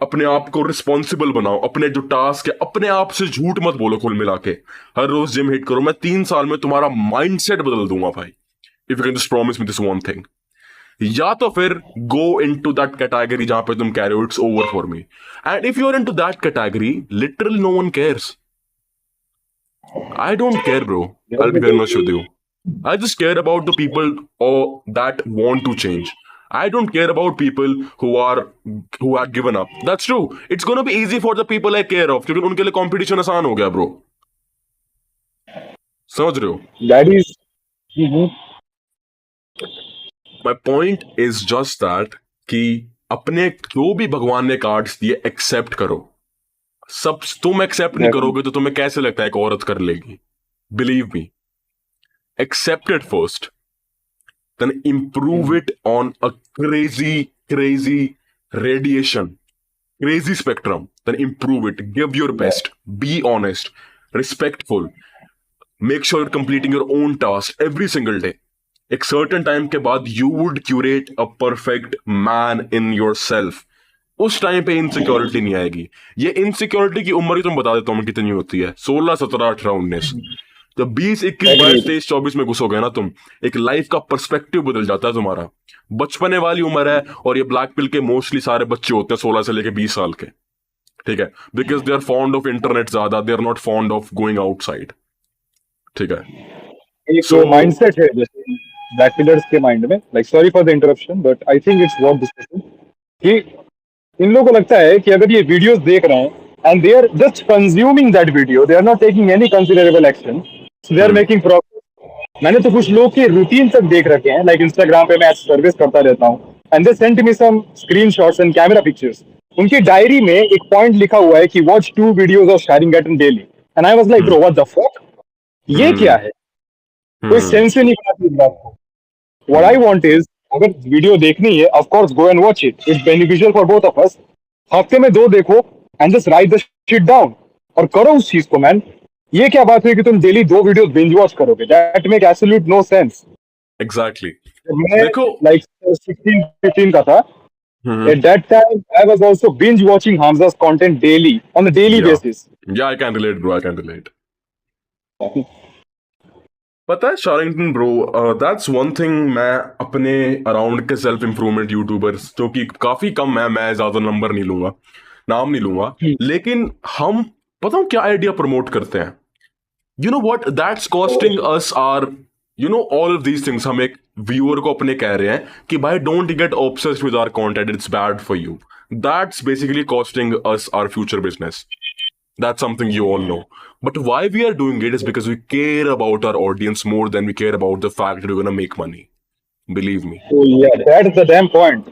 अपने आप को रिस्पॉन्सिबल बनाओ, अपने जो टास्क है अपने आप से झूठ मत बोलो, कुल मिला के हर रोज जिम हिट करो। मैं 3 साल में तुम्हारा माइंडसेट बदल दूंगा भाई, if you can just promise me this one thing. या तो फिर गो इनटू दैट कैटेगरी जहां पे तुम कह रहे हो it's over for me, and if you are into that category, literally no one cares. I don't care, bro. I'll be very honest with you. I just care about the people that want to change. I don't care about people who had given up. That's true. It's gonna be easy for the people I care of, क्योंकि उनके लिए competition आसान हो गया, bro. समझ रहे हो? That is. Mhm. My point is just that कि अपने जो भी भगवान ने कार्ड्स दिए एक्सेप्ट करो। सब तुम एक्सेप्ट नहीं करोगे तो तुम्हें कैसे लगता है एक औरत कर लेगी? Believe me, accept it first, then improve it on a crazy radiation, crazy spectrum, then improve it, give your best, be honest, respectful, make sure you're completing your own task every single day. एक certain time के बाद you would curate a perfect man in yourself. उस टाइम पे इनसिक्योरिटी नहीं आएगी। ये इनसिक्योरिटी की उम्र ही तुम बता देता हूं मैं कितनी होती है, 16, 17, 18, 19। जब 20, 21, 22, 23, 24 में घुसोगे ना तुम, एक लाइफ का पर्सपेक्टिव बदल जाता है तुम्हारा। बचपने वाली उम्र है, और ये ब्लैक पिल के मोस्टली सारे बच्चे होते हैं 16 से लेके 20 साल के, ठीक है, because they are fond of internet ज्यादा, they are not fond of going outside, ठीक है। एक So माइंडसेट है जैसे ब्लैक पिलर्स के माइंड में, like sorry for the interruption but I think it's worth discussing, कि इन लोगों को लगता है कि अगर ये वीडियोस देख रहे हैं and they are just consuming that video, they are not taking any considerable action, they are making profit. मैंने तो कुछ लोग के रूटीन तक देख रखे हैं, लाइक इंस्टाग्राम पे मैं सर्विस करता रहता हूँ and they send me some screenshots and camera pictures. उनकी डायरी में एक पॉइंट लिखा हुआ है कि watch 2 videos of sharing at daily, and I was like bro what the fuck, ये क्या है? कोई सेंस ही नहीं बनाती इस बात को। व्हाट आई वांट इज, अगर वीडियो देखनी है of course go and watch it, it's beneficial for both of us. हफ्ते में 2 देखो and just right the shit down और करो उस चीज को मैन। ये क्या बात हुई कि तुम डेली 2 वीडियोस बिंज वॉच करोगे? That make absolute no sense. exactly. मैं देखो, लाइक 16-15 का था, हम्म, at that time I was also binge watching Hamza's content daily on a daily yeah, basis. yeah, I can relate, bro. I can relate. पता है शारिंगटन ब्रो, दैट्स वन थिंग। मैं अपने अराउंड के सेल्फ इम्प्रूवमेंट यूट्यूबर्स, जो कि काफी कम है, मैं ज्यादा नंबर नहीं लूंगा, नाम नहीं लूंगा, लेकिन हम पता हूँ क्या आइडिया प्रमोट करते हैं। You know what, that's costing us are, you know, all of these things. हम एक व्यूअर को अपने कह रहे हैं कि भाई don't get obsessed with our content, it's bad for you. That's basically costing us our future business. That's something you all know. But why we are doing it is because we care about our audience more than we care about the fact that we're gonna make money. Believe me. So yeah, that's the damn point.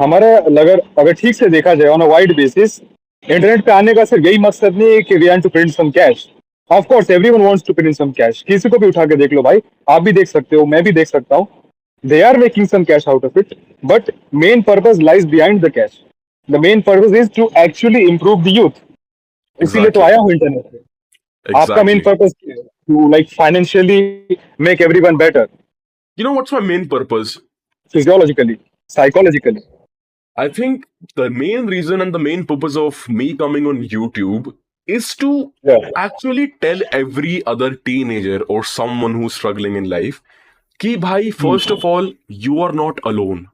हमारे अगर ठीक से देखा जाए on a wide basis, internet पे आने का सिर्फ यही मकसद नहीं है कि we want to print some cash. Of course everyone wants to print some cash, किसी को भी उठा के देख लो भाई, आप भी देख सकते हो, मैं भी देख सकता हूँ, they are making some cash out of it, but main purpose lies behind the cash. The main purpose is to actually improve the youth. इसीलिए तो Exactly. आया हूँ इंटरनेट पे। आपका main Exactly. Purpose to like financially make everyone better, You know what's my main purpose? Physiologically, psychologically. I think the main reason and the main purpose of me coming on YouTube is to actually tell every other teenager or someone who's struggling in life कि भाई, first of all, you are not alone.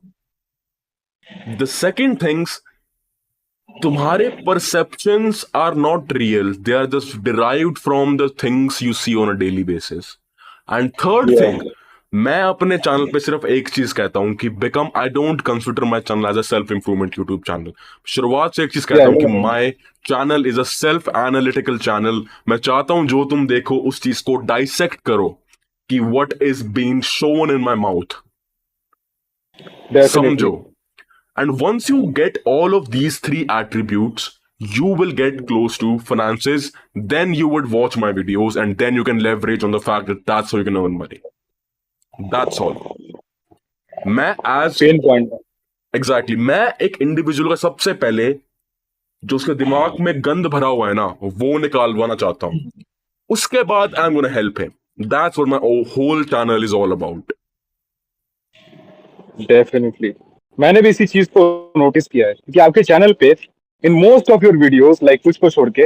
The second things, तुम्हारे perceptions are not real. They are just derived from the things you see on a daily basis. And third thing, मैं अपने चैनल पे सिर्फ एक चीज कहता हूँ कि become, I don't consider my channel as a self improvement YouTube channel. शुरुआत से एक चीज कहता हूँ कि my channel is a self analytical channel. मैं चाहता हूँ जो तुम देखो उस चीज को डाइसेक्ट करो कि what is being shown in my mouth, समझो। And once you get all of these 3 attributes, you will get close to finances. Then you would watch my videos, and then you can leverage on the fact that that's how you can earn money. That's all. मैं as पेन पॉइंट। exactly, मैं एक इंडिविजुअल का सबसे पहले जो उसके दिमाग में गंद भरा हुआ है ना, वो निकालवाना चाहता हूँ। उसके बाद I am gonna help him. That's what my whole channel is all about. Definitely मैंने भी इसी चीज को नोटिस किया है कि आपके चैनल पे in most of your videos, like कुछ को छोड़ के,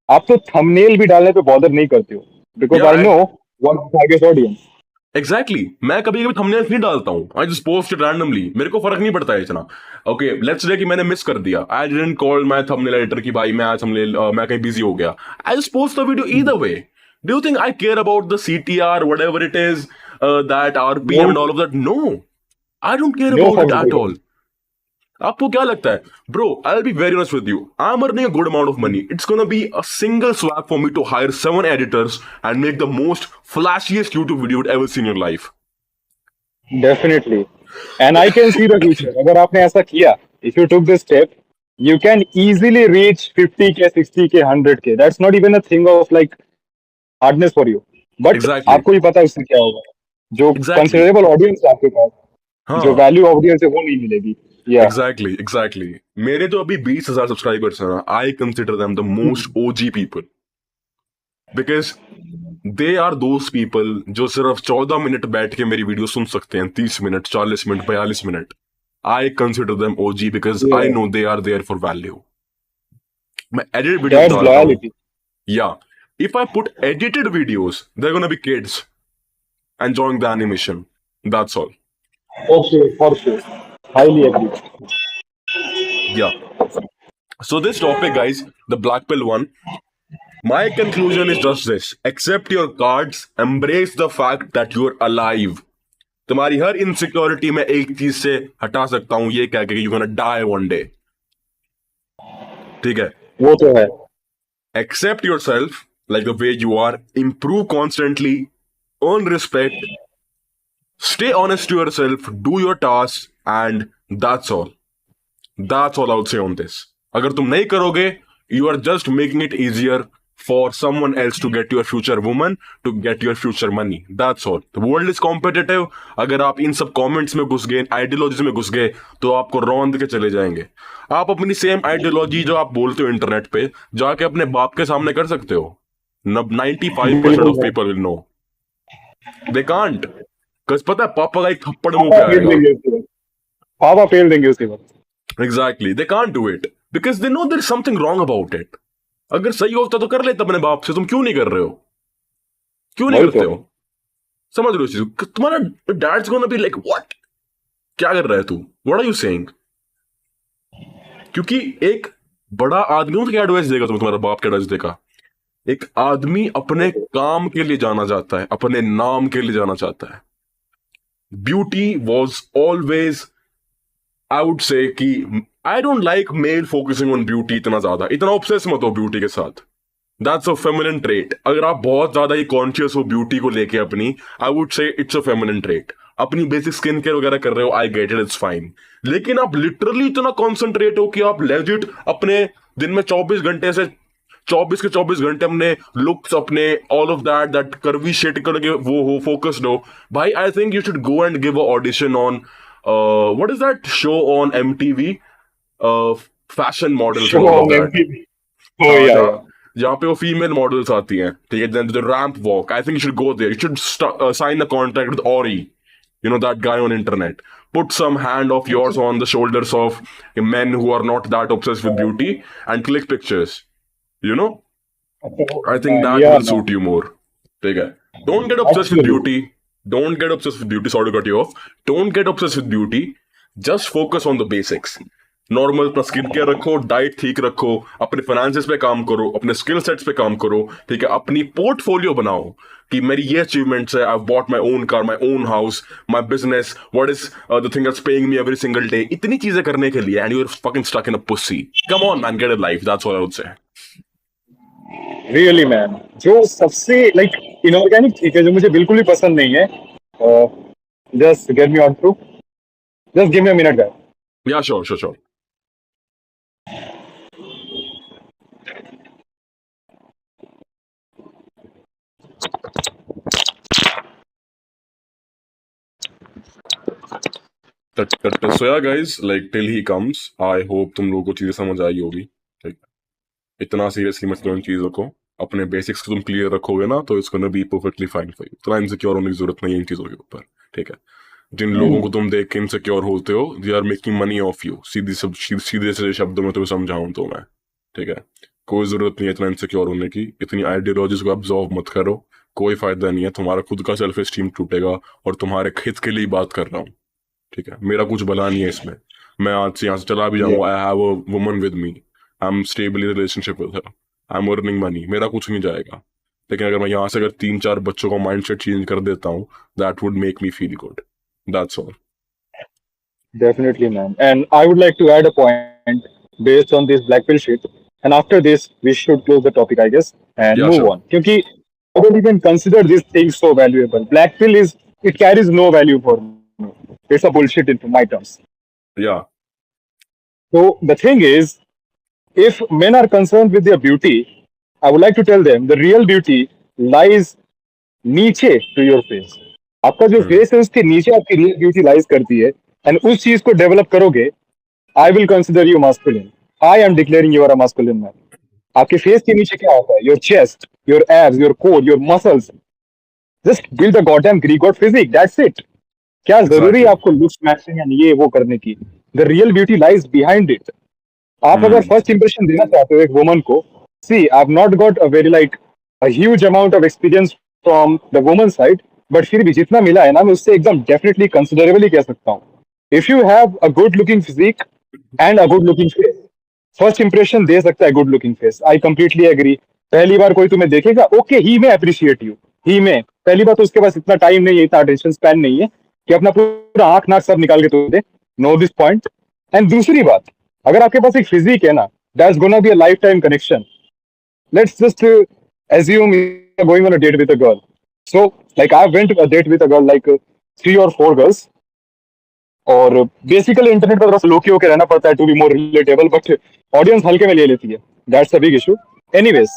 आप तो थंबनेल भी डालने पे बॉदर नहीं करते हो, because I know what target audience. Exactly, मैं कभी कभी थंबनेल्स नहीं डालता हूँ, आई जस्ट पोस्ट इट रैंडमली, मेरे को फर्क नहीं पड़ता है इतना। ओके, लेट्स से कि मैंने मिस कर दिया, I didn't call my thumbnail editor कि भाई मैं आज थंबनेल, मैं कहीं बिजी हो गया, I just post the video either way. Do you think I care about the CTR, whatever it is, that RPM and all of that? No, I don't care about it at all. आपको क्या लगता है bro? I'll be very honest with you. I'm earning a good amount of money. It's gonna be a single swap for me to hire 7 editors and make the most flashiest YouTube video you'd ever seen in your life. Definitely, and I can see the future. अगर आपने ऐसा किया, if you took this step, you can easily reach 50K, 60K, 100K। That's not even a thing of like hardness for you, but Exactly. आपको ही पता है उससे क्या होगा। जो Exactly. कंसिडरेबल ऑडियंस है आपके पास, जो हाँ, वैल्यू ऑडियंस है वो नहीं मिलेगी। या exactly. मेरे जो अभी 20,000 सब्सक्राइबर्स हैं ना, I consider them the most OG people. Because they are those people जो सिर्फ 14 मिनट बैठ के मेरी वीडियो सुन सकते हैं, 30 minute, 40 minute, 42 minute. I consider them OG because I know they are there for value. मैं एडिटेड वीडियो दैट्स डालता हूँ। Loyalty. Yeah, if I put edited videos, they're gonna be kids enjoying the animation. That's all. Okay, for sure, highly agree. Yeah. So this topic, guys, the black pill one, My conclusion is just this: accept your cards, embrace the fact that you're alive. तुम्हारी हर इनसिक्योरिटी में एक चीज से हटा सकता हूं, ये कह के you gonna die one day. ठीक है? वो तो है. Accept yourself like the way you are, improve constantly, earn respect, stay honest to yourself, do your tasks, and that's all. That's all I would say on this. अगर तुम नहीं करोगे, you are just making it easier for someone else to get your future woman, to get your future money. That's all. The world is competitive. अगर आप इन सब कमेंट्स में घुस गए, आइडियोलॉजीज में घुस गए, तो आपको रौंद के चले जाएंगे. आप अपनी सेम आइडियोलॉजी जो आप बोलते हो इंटरनेट पे, जाके अपने बाप के सामने कर सकते हो. 95% of people will know. They can't. कस पता है पापा का एक थप्पड़ मुंह पे पापा फेल आएगा. देंगे उसके बाद. पापा फेल देंगे उसके बाद. Exactly. They can't do it because they know there's something wrong about it. अगर सही होता तो कर लेते अपने बाप से. तुम क्यों नहीं कर रहे हो? क्यों नहीं वही करते तो. हो? समझ रहे हो इस चीज को? तुम्हारा dad's gonna be like what? क्या कर रहा है तू? What are you saying? क्योंकि एक बड़ा आदमी क्या एडवाइस देगा तुम्हें? तुम्हारा बाप क्या एडवाइस देगा? एक आदमी अपने काम के लिए जाना चाहता है, अपने नाम के लिए जाना चाहता है. Beauty was always, I would say कि I don't like male focusing on beauty इतना ज्यादा. इतना ऑब्सेस मत हो ब्यूटी के साथ. That's a feminine trait. अगर आप बहुत ज्यादा ही कॉन्शियस हो ब्यूटी को लेके अपनी, आई वुड से इट्स अ फेमिनिन ट्रेट. अपनी बेसिक स्किन केयर वगैरह कर रहे हो, आई गेट इट, इट्स फाइन. लेकिन आप लिटरली इतना कॉन्सेंट्रेट हो कि आप लेजिट अपने दिन में 24 घंटे से 24 के 24 घंटे अपने लुक्स, अपने ऑल ऑफ दैट कर्वी शेट करके वो हो, फोकस्ड हो. भाई I think you should go and give a audition on what is that show on MTV? Fashion models Show and all of on that. MTV. Oh हाँ, yeah, जहाँ yeah. जहाँ पे वो फीमेल मॉडल्स आती हैं, ठीक है, then the ramp walk. I think you should go there. You should sign a contract with Ori. You know that guy on internet. Put some hand of yours on the shoulders of men who are not that obsessed with beauty and click pictures. You know, I think that Yeah, will suit you more. ठीक है? Don't get obsessed with absolutely. beauty. Don't get obsessed with beauty. Sorry to cut you off. Don't get obsessed with beauty. Just focus on the basics. Normal अपना स्किन केयर रखो, डाइट ठीक रखो, अपने फाइनेंसेस पे काम करो, अपने स्किल सेट्स पे काम करो. ठीक है? अपनी पोर्टफोलियो बनाओ कि मेरी ये अचीवमेंट्स है. I bought my own car, my own house, my business, what is the thing that's paying me every single day. इतनी चीजें करने के लिए and you are fucking stuck in a pussy. Come on man, get a life. That's what I would say. Really man. जो सबसे लाइक इनऑर्गेनिक चीज है जो मुझे बिल्कुल भी पसंद नहीं है, just get me on through. Just give me a minute guys. या sure. So yeah guys, like till he comes, I hope तुम लोगों को चीजें समझ आई होगी. ठीक है? इतना सीरियसली मत लो इन चीजों को. अपने बेसिक्स को तुम क्लियर रखोगे ना, तो it's gonna be perfectly fine for you. इतना इनसिक्योर होने की जरूरत नहीं है इन चीजों के ऊपर. ठीक है? जिन लोगों को तुम देख के इनसिक्योर होते हो, they are making money of you. सीधे से शब्दों में तुम्हें समझाऊं तो मैं. ठीक है? कोई जरूरत नहीं है इतना इनसिक्योर होने की. इतनी आइडियोलॉजीज को ऑब्जॉर्व मत करो. कोई फायदा नहीं है. तुम्हारा खुद का सेल्फ एस्टीम टूटेगा. और तुम्हारे हित के लिए बात कर रहा हूँ. ठीक है? मेरा कुछ भला नहीं है इसमें. मैं आज से यहाँ से चला भी जाऊंगा, I have a woman with me, I am stable in relationship with her, I am earning money, मेरा कुछ नहीं जाएगा. लेकिन अगर मैं यहाँ से अगर 3-4 बच्चों का माइंडसेट चेंज कर देता हूँ, that would make me feel good. That's all. Definitely, man. And I would like to add a point based on this black pill shit. And after this, we should close the topic, I guess, and Yeah, move sure. on. Because I don't even consider this thing so valuable. Black pill it carries no value for me. It's a bullshit into my terms. Yeah. So the thing is, if men are concerned with their beauty, I would like to tell them the real beauty lies नीचे to your face. आपका जो फेस है उसके नीचे आपकी रियल ब्यूटी लाइज करती है. एंड उस चीज को डेवलप करोगे, I will consider you masculine. I am declaring you are a masculine man. आपके फेस के नीचे क्या होता है? Your chest, your abs, your core, your muscles. Just build a goddamn Greek god physique, that's it. क्या जरूरी है Exactly. आपको लुक्स मैचिंग एंड ये वो करने की? The real beauty lies behind it. आप अगर फर्स्ट इंप्रेशन देना चाहते हो एक वुमन को, see I have not got a very like a huge amount of experience from the woman side, but फिर भी जितना मिला है ना, मैं उससे एकदम डेफिनेटली कंसिडरेबली कह सकता हूँ. If you have a good looking physique and a good looking face, first impression दे सकता है good looking face. I completely agree. पहली बार कोई तुम्हें देखेगा, ओके ही में अप्रिशिएट यू, ही में पहली बार तो उसके पास इतना टाइम नहीं है, इतना अटेंशन स्पैन नहीं है कि अपना पूरा आंख नाक सब निकाल के तुम्हें दे, नो दिस पॉइंट। एंड दूसरी बात, अगर आपके पास एक फिजिक है ना, that's gonna be a life time connection. Let's just assume you're going on a date with a girl. So, like, I went a date with a girl, like 3 or 4 girls. और बेसिकली इंटरनेट पर थोड़ा सा लोकी होकर रहना पड़ता है to be more relatable, but audience हल्के में ले लेती है, that's a big issue. Anyways,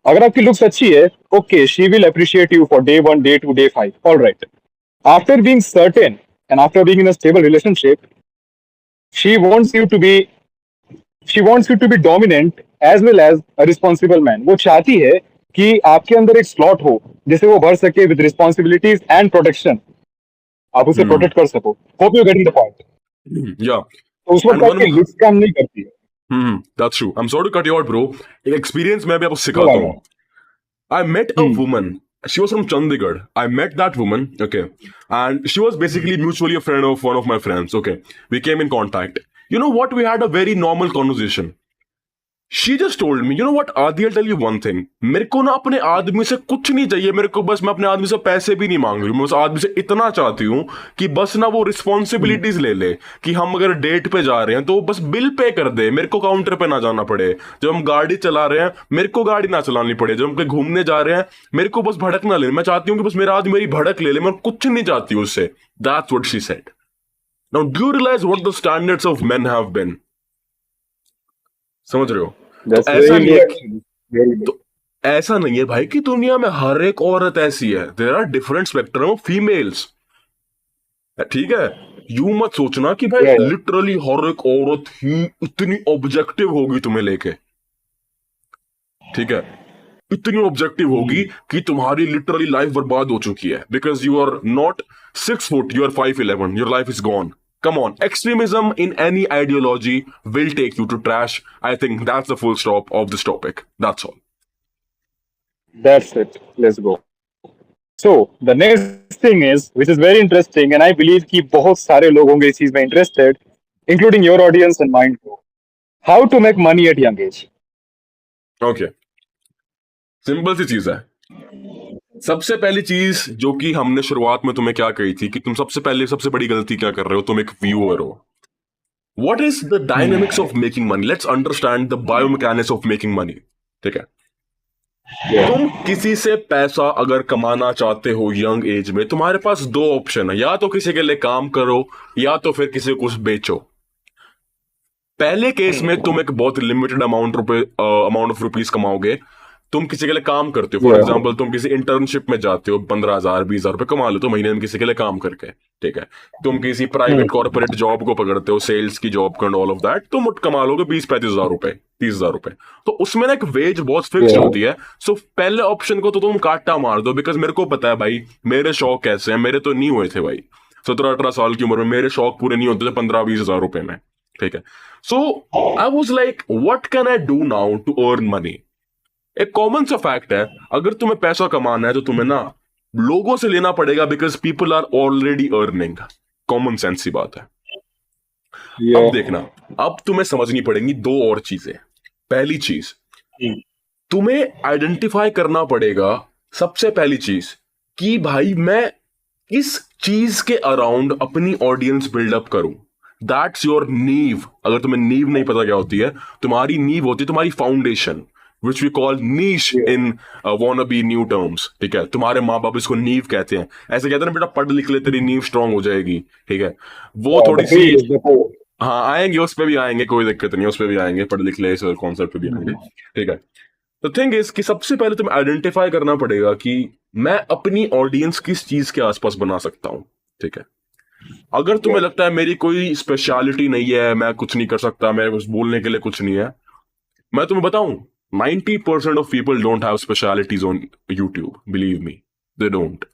अगर आपकी लुक्स अच्छी है, okay she will appreciate you for day 1, day 2, day 5, all right. After being certain and after being in a stable relationship, she wants you to be she wants you to be dominant as well as a responsible man. वो चाहती है कि आपके अंदर एक स्लॉट हो जिसे वो भर सके विद रिस्पॉन्सिबिलिटीज एंड प्रोटेक्शन, आप उसे प्रोटेक्ट कर सको। Hope you getting the point. Yeah. तो उस वक्त And आपकी लुक्स काम नहीं करती है। That's true. I'm sorry to cut you out, bro. एक experience मैं भी आपको No सिखाता problem. हूँ. I met a woman. She was from Chandigarh. I met that woman, okay, and she was basically mutually a friend of one of my friends. Okay, we came in contact. You know what? We had a very normal conversation. She just told me, you know what, Adi, I'll tell you one thing. मेरे को ना अपने आदमी से कुछ नहीं चाहिए, मेरे को बस, मैं अपने आदमी से पैसे भी नहीं मांग रही हूँ, मैं उस आदमी से इतना चाहती हूँ कि बस ना वो रिस्पॉन्सिबिलिटीज ले ले, कि हम अगर डेट पे जा रहे हैं तो बस बिल पे कर दे, मेरे को काउंटर पे ना जाना पड़े, जब हम गाड़ी चला रहे हैं मेरे को गाड़ी ना चलानी पड़े, जब हम कहीं घूमने जा रहे हैं मेरे को बस भड़क ना ले, मैं चाहती हूँ कि बस मेरा आदमी मेरी भड़क ले ले, मैं कुछ नहीं चाहती हूँ उससे। That's what she said. Now do you realize what the standards of men have been? समझ रहे हो? तो That's ऐसा very नहीं low है, actually. Very low. तो ऐसा नहीं है भाई कि दुनिया में हर एक औरत ऐसी है। There are different spectrum of females, ठीक है? यू मत सोचना कि भाई Yeah, yeah. लिटरली हर एक औरत ही इतनी ऑब्जेक्टिव होगी तुम्हें लेके, ठीक है? इतनी ऑब्जेक्टिव होगी कि तुम्हारी लिटरली लाइफ बर्बाद हो चुकी है, because you are not 6 foot, you are 5'11", your life is gone. Come on, extremism in any ideology will take you to trash. I think that's the full stop of this topic. That's all. That's it. Let's go. So the next thing is, which is very interesting, and I believe कि बहुत सारे लोग होंगे इस चीज में interested, including your audience and mine too. How to make money at young age? Okay. Simple सी चीज है। सबसे पहली चीज जो कि हमने शुरुआत में तुम्हें क्या कही थी कि तुम सबसे बड़ी गलती क्या कर रहे हो, तुम एक व्यूअर हो। What is the dynamics of making money? Let's understand the biomechanics of making money. ठीक है? तुम किसी से पैसा अगर कमाना चाहते हो यंग एज में, तुम्हारे पास 2 ऑप्शन है, या तो किसी के लिए काम करो या तो फिर किसी को कुछ बेचो। पहले केस में तुम एक बहुत लिमिटेड अमाउंट ऑफ रुपीज कमाओगे। तुम किसी के लिए काम करते हो, फॉर Yeah. एग्जाम्पल तुम किसी इंटर्नशिप में जाते हो, 15,000 20,000 रुपए कमा लो तो महीने में किसी के लिए काम करके, ठीक है? तुम किसी प्राइवेट कॉर्पोरेट जॉब को पकड़ते हो, सेल्स की job and all of that, तुम कमा लोगे 20-35,000 रुपए, 30,000 रुपए। तो उसमें ना एक वेज बहुत फिक्स Yeah. होती है। सो पहले ऑप्शन को तो तुम काटा मार दो, बिकॉज मेरे को पता है भाई मेरे शौक कैसे हैं, मेरे तो नहीं हुए थे भाई 17-18 साल की उम्र में, मेरे शौक पूरे नहीं होते थे 15-20,000 रुपए में, ठीक है? So I was like what can I do now to earn money? एक कॉमन सा फैक्ट है, अगर तुम्हें पैसा कमाना है तो तुम्हें ना लोगों से लेना पड़ेगा, because people are already earning. Common sense की बात है। Yeah. अब देखना, अब तुम्हें समझनी पड़ेंगी 2 और चीजें। पहली चीज, तुम्हें आइडेंटिफाई करना पड़ेगा, सबसे पहली चीज, कि भाई मैं किस चीज के अराउंड अपनी ऑडियंस बिल्डअप करूं। दैट्स योर नीव। अगर तुम्हें नीव नहीं पता क्या होती है, तुम्हारी नीव होती है तुम्हारी foundation, which we call niche in wannabe new terms, ठीक है? तुम्हारे माँ बाप इसको नीव कहते हैं, ऐसे कहते हैं ना बेटा पढ़ लिख ले तेरी नीव स्ट्रांग हो जाएगी, ठीक है? वो थोड़ी The C, field is the core. हाँ आएंगे, उस पे भी आएंगे, कोई दिक्कत नहीं, उस पे भी आएंगे, पढ़ लिख ले इस कॉन्सेप्ट पे भी आएंगे, ठीक है? तो थिंग इज कि सबसे पहले तुम्हें आइडेंटिफाई करना पड़ेगा कि मैं अपनी ऑडियंस किस चीज के आसपास बना सकता हूँ, ठीक है? अगर तुम्हें लगता है मेरी कोई स्पेशलिटी नहीं है, मैं कुछ नहीं कर सकता, मेरे कुछ बोलने के लिए कुछ नहीं है, मैं तुम्हें बताऊं 90% of people don't have specialities on YouTube. Believe me, they don't.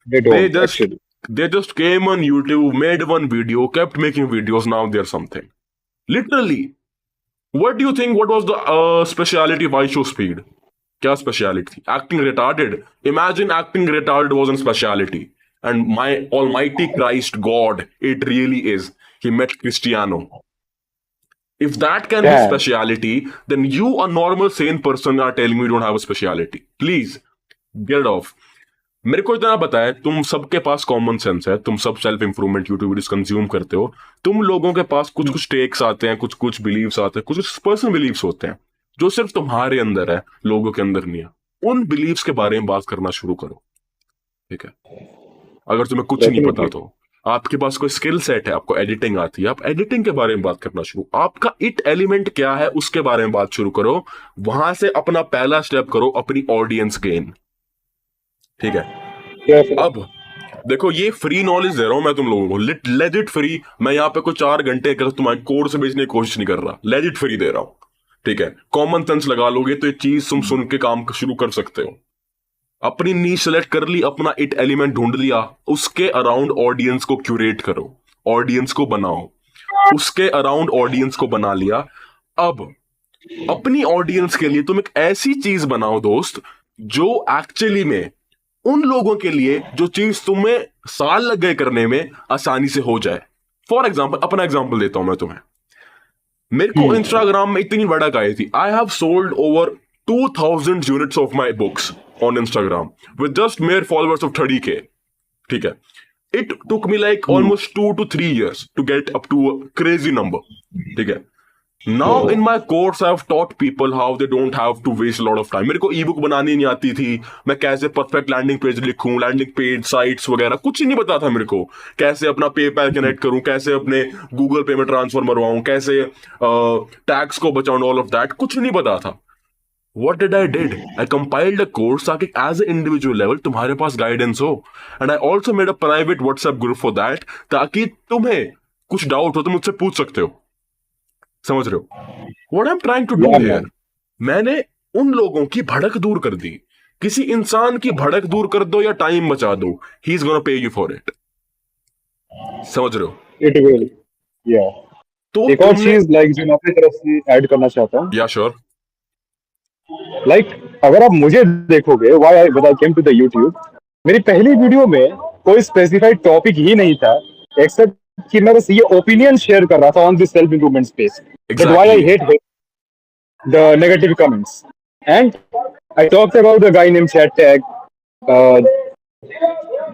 They They don't just actually. they just came on YouTube, made one video, kept making videos. Now they're something. Literally, what do you think? What was the speciality of iShow Speed? क्या speciality थी? Acting retarded. Imagine acting retarded wasn't speciality. And my Almighty Christ God, it really is. He met Cristiano. If that can be Damn. speciality, then you, a normal sane person, are telling me you don't have a speciality. Please get it off. मेरे को इतना पता है, तुम सबके पास कॉमन सेंस है, तुम सब self improvement YouTube videos consume करते हो, तुम लोगों के पास कुछ कुछ टेक्स आते हैं, कुछ कुछ बिलीव्स आते हैं, कुछ कुछ पर्सनल बिलीव्स होते हैं जो सिर्फ तुम्हारे अंदर है, लोगों के अंदर नहीं है। उन बिलीव्स के बारे में बात करना शुरू करो, ठीक है? अगर तुम्हें कुछ नहीं पता Definitely. तो आपके पास कोई स्किल सेट है, आपको एडिटिंग आती है, आप एडिटिंग के बारे में बात करना शुरू, आपका इट एलिमेंट क्या है उसके बारे में बात शुरू करो, वहां से अपना पहला स्टेप करो, अपनी ऑडियंस गेन, ठीक है? Definitely. अब देखो, ये फ्री नॉलेज दे रहा हूं मैं तुम लोगों को, लेजिट फ्री। मैं यहाँ पे कोई 4 घंटे कर तुम्हारे कोर्स बेचने की कोशिश नहीं कर रहा, लेजिट फ्री दे रहा हूं, ठीक है? कॉमन सेंस लगा लोगे तो ये चीज तुम सुन के काम शुरू कर सकते हो। अपनी नीश सेलेक्ट कर ली, अपना इट एलिमेंट ढूंढ लिया, उसके अराउंड ऑडियंस को क्यूरेट करो, ऑडियंस को बनाओ, उसके अराउंड ऑडियंस को बना लिया। अब अपनी ऑडियंस के लिए तुम एक ऐसी चीज बनाओ दोस्त, जो एक्चुअली में उन लोगों के लिए जो चीज तुम्हें साल लग गए करने में आसानी से हो जाए। फॉर एग्जाम्पल, अपना एग्जाम्पल देता हूं मैं तुम्हें। मेरे को इंस्टाग्राम में इतनी भड़क आई थी, I have sold over 2000 units of my books on Instagram with just mayor followers of 30K, ठीक है? It took me like almost 2 to 3 years to get up to a crazy number, ठीक है? Now in my course I have taught people how they don't have to waste a lot of time. मेरे को ई बुक बनानी नहीं आती थी, मैं कैसे परफेक्ट लैंडिंग पेज लिखूं, लैंडिंग पेज, साइट्स वगैरह कुछ नहीं पता था मेरे को, कैसे अपना पेपैल कनेक्ट करूं, कैसे अपने गूगल पे में ट्रांसफर मरवाऊं, कैसे टैक्स को बचाऊं, ऑल ऑफ दैट कुछ नहीं पता था। What did I did? I compiled a course ताकि as an individual level तुम्हारे पास गाइडेंस हो, and I also made a private WhatsApp group for that, ताकि तुम्हें कुछ डाउट हो तो मुझसे पूछ सकते हो। समझ रहे हो What I'm trying to do Yeah, here? man. मैंने उन लोगों की भड़क दूर कर दी। किसी इंसान की भड़क दूर कर दो या टाइम बचा दो, he is gonna pay you for it. समझ रहे हो? It will. Yeah. तो एक और तुमने, चीज लाइक जो मैं अपनी तरफ से ऐड करना चाहता हूँ, या श्योर, लाइक अगर आप मुझे देखोगे why I came to the YouTube, मेरी पहली वीडियो में कोई स्पेसिफाइड टॉपिक ही नहीं था, एक्सेप्ट कि मैं बस ये ओपिनियन शेयर कर रहा था on this self improvement space, but why I exactly, hate the negative comments. And I talked about the guy named Chat Tag. Uh,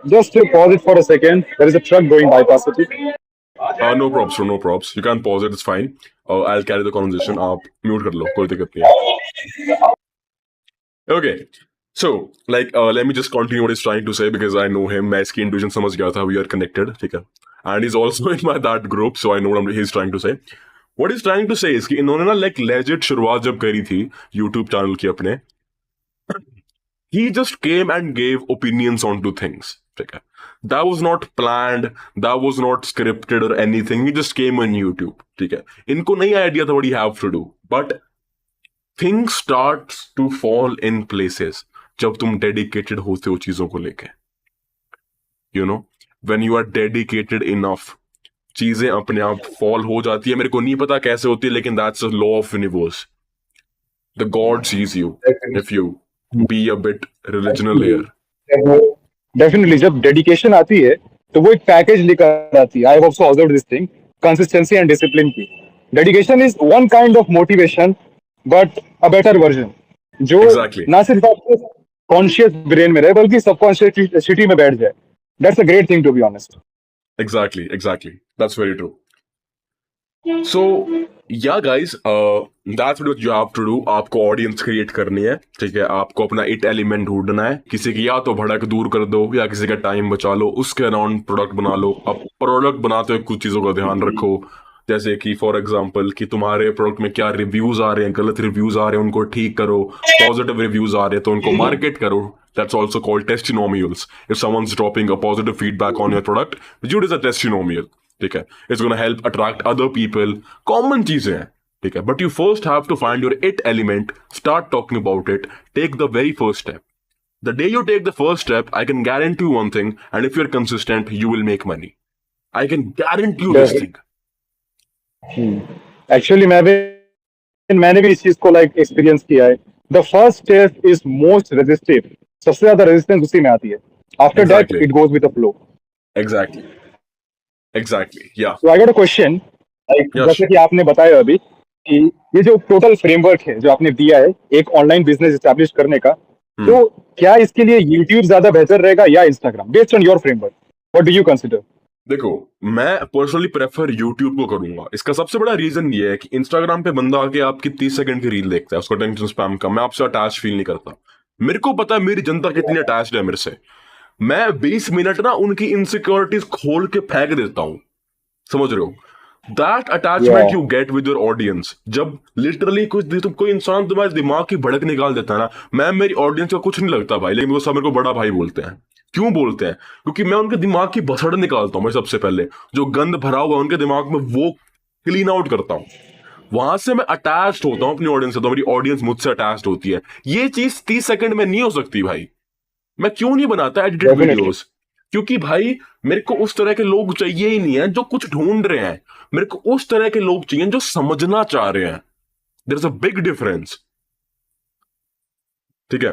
just to pause it for a second. There is a truck going bypass it. No probs, no probs, you can pause it, it's fine, I will carry the conversation, आप म्यूट कर लो, कोई दिक्कत नहीं है। Okay, so like let me just continue what he's trying to say because I know him. मैं इसकी intuition समझ गया था, we are connected, ठीक है? And he's also in my that group, so I know what he's trying to say. What he's trying to say is कि इन्होंने ना like legit शुरुआत जब करी थी YouTube चैनल की अपने, he just came and gave opinions onto things, ठीक है? That was not planned, that was not scripted or anything. He just came on YouTube, ठीक है? इनको नहीं idea था what he have to do, but things starts to fall in places जब तुम डेडिकेटेड होते हो चीजों को लेके, you know, when you are dedicated enough, चीजें अपने आप फॉल हो जाती है। मेरे को नहीं पता कैसे होती है, लेकिन that's a law of universe. The god sees you if you be a bit religional here. Definitely जब डेडिकेशन आती है तो वो एक पैकेज लेकर आती है। I have also observed this thing, consistency and discipline की। Dedication is one kind of motivation but a better version, जो Exactly. ना सिर्फ आपके कॉन्शियस ब्रेन में रहे बल्कि सबकॉन्शियस सिटी में बैठ जाए। That's a great thing to be honest. Exactly, that's very true. So yeah guys, that's what you have to do. आपको ऑडियंस क्रिएट करनी है, ठीक है? आपको अपना इट एलिमेंट ढूंढना है, किसी की या तो भड़क दूर कर दो या किसी का टाइम बचा लो, उसके अराउंड प्रोडक्ट बना लो। अब प्रोडक्ट बनाते हुए कुछ चीजों का ध्यान रखो, जैसे कि फॉर एग्जांपल कि तुम्हारे प्रोडक्ट में क्या रिव्यूज आ रहे हैं, गलत रिव्यूज आ रहे हैं उनको ठीक करो, पॉजिटिव रिव्यूज आ रहे हैं तो उनको मार्केट करो। That's also called testimonials. If someone's dropping a positive feedback on your product, which is a testimonial, ठीक है? It's gonna help attract other people. Common चीजें हैं, ठीक है? But you first have to find your it element, start talking about it, take the very first step. The day you take the first step, I can guarantee you one thing, and if you're consistent, you will make money. I can guarantee you this thing. Actually मैंने भी इस चीज को लाइक एक्सपीरियंस किया है। The first step is most resistive, सबसे ज्यादा रेजिस्टेंस उसी में आती है। After that Exactly. It goes with the flow. Exactly, yeah. So I got a question, like Yes. जैसे कि आपने बताया अभी कि ये जो टोटल फ्रेमवर्क है जो आपने दिया है एक ऑनलाइन बिजनेस स्टैब्लिश करने का, तो क्या इसके लिए यूट्यूब ज्यादा बेहतर रहेगा या Instagram, based on your framework, what do you consider? देखो, मैं पर्सनली प्रेफर यूट्यूब को करूंगा। इसका सबसे बड़ा रीजन ये है कि इंस्टाग्राम पे बंदा आके आपकी 30 सेकंड की रील देखता है, उसका अटेंशन स्पैम का, मैं आपसे अटैच फील नहीं करता। मेरे को पता है मेरी जनता कितनी अटैच्ड है मेरे से। मैं 20 मिनट ना उनकी इनसिक्योरिटीज खोल के फेंक देता हूं, समझ रहे हो? दैट अटैचमेंट या you get with your audience, जब लिटरली कोई इंसान तुम्हारे दिमाग की भड़क निकाल देता है ना। मैं मेरी ऑडियंस का कुछ नहीं लगता भाई, लेकिन वो सब मेरे को बड़ा भाई बोलते हैं। क्यों बोलते हैं? क्योंकि मैं उनके दिमाग की भसड़ निकालता हूँ। मैं सबसे पहले जो गंद भरा हुआ है उनके दिमाग में वो क्लीन आउट करता हूँ। वहां से मैं अटैच्ड होता हूँ अपनी ऑडियंस से, तो मेरी ऑडियंस मुझसे अटैच्ड होती है। ये चीज 30 सेकंड में नहीं हो सकती भाई। मैं क्यों नहीं बनाता एडिटेड डेफिनेटली। वीडियोस? क्योंकि भाई मेरे को उस तरह के लोग चाहिए ही नहीं है जो कुछ ढूंढ रहे हैं। मेरे को उस तरह के लोग चाहिए जो समझना चाह रहे हैं। There is a big difference, ठीक है?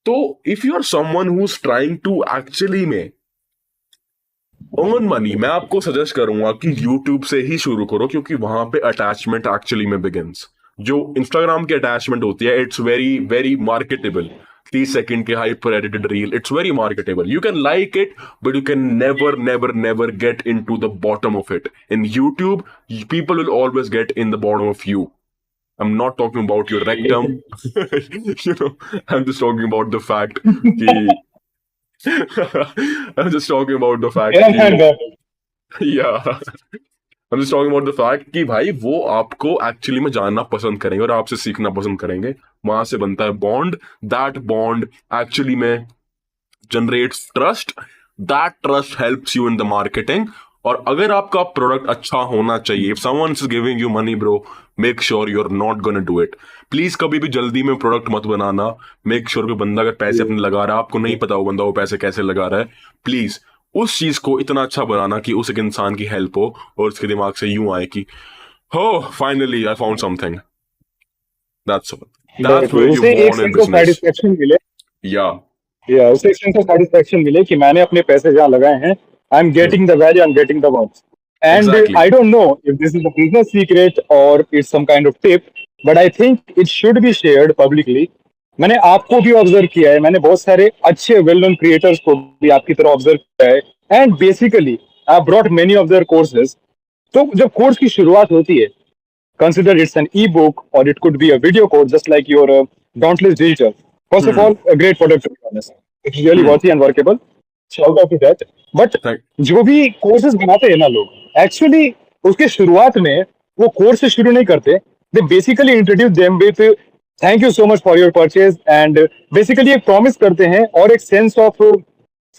तो if you are someone who is trying to actually में अर्न मनी, मैं आपको सजेस्ट करूंगा कि यूट्यूब से ही शुरू करो, क्योंकि वहां पे अटैचमेंट एक्चुअली में बिगिंस। जो इंस्टाग्राम की अटैचमेंट होती है, it's very very marketable. 30 second के hyper edited reel, it's very marketable. You can like it, but you can never never never get into the bottom of it. In YouTube people will always get in the bottom of you. I'm not talking about your rectum. You know, I'm just talking about the fact कि I'm just talking about the fact कि yeah, I'm just talking about the fact कि भाई वो आपको एक्चुअली में जानना पसंद करेंगे और आपसे सीखना पसंद करेंगे। वहां से बनता है बॉन्ड। दैट बॉन्ड एक्चुअली में generates trust. That trust helps you in the marketing. और अगर आपका प्रोडक्ट अच्छा होना चाहिए, if someone is giving you money bro, make sure you are not gonna do it. Please कभी भी जल्दी में प्रोडक्ट मत बनाना। मेक श्योर कि बंदा अगर पैसे अपने लगा रहा है, आपको नहीं पता वो बंदा वो पैसे कैसे लगा रहा है, प्लीज उस चीज को इतना अच्छा बनाना कि उस एक इंसान की हेल्प हो और उसके दिमाग से यूं आए कि हो finally I found something. That's that's where you उसे एक born in sense of business. Satisfaction मिले, या या उसे एक सेंस ऑफ सेटिस्फेक्शन मिले कि मैंने अपने पैसे जहाँ लगाए हैं, I am getting the value, I am getting the worth. And exactly. I don't know if this is a business secret और it's some kind of tip, but I think it should be shared publicly. मैंने आपको भी ऑब्जर्व किया है, मैंने बहुत सारे अच्छे वेल नोन क्रिएटर्स को भी आपकी तरह ऑब्जर्व किया है, and basically I brought many of their courses. तो जब कोर्स की शुरुआत होती है, consider it's an ebook or it could be a video course, just like your Dauntless Digital. First of all, a great product to be honest. It's really worthy and workable. Shout out to that. But thank जो भी कोर्सेज बनाते हैं ना लोग, एक्चुअली उसके शुरुआत में वो कोर्स से शुरू नहीं करते। They basically introduce them with thank you so much for your purchase, and basically एक प्रॉमिस करते हैं और एक सेंस ऑफ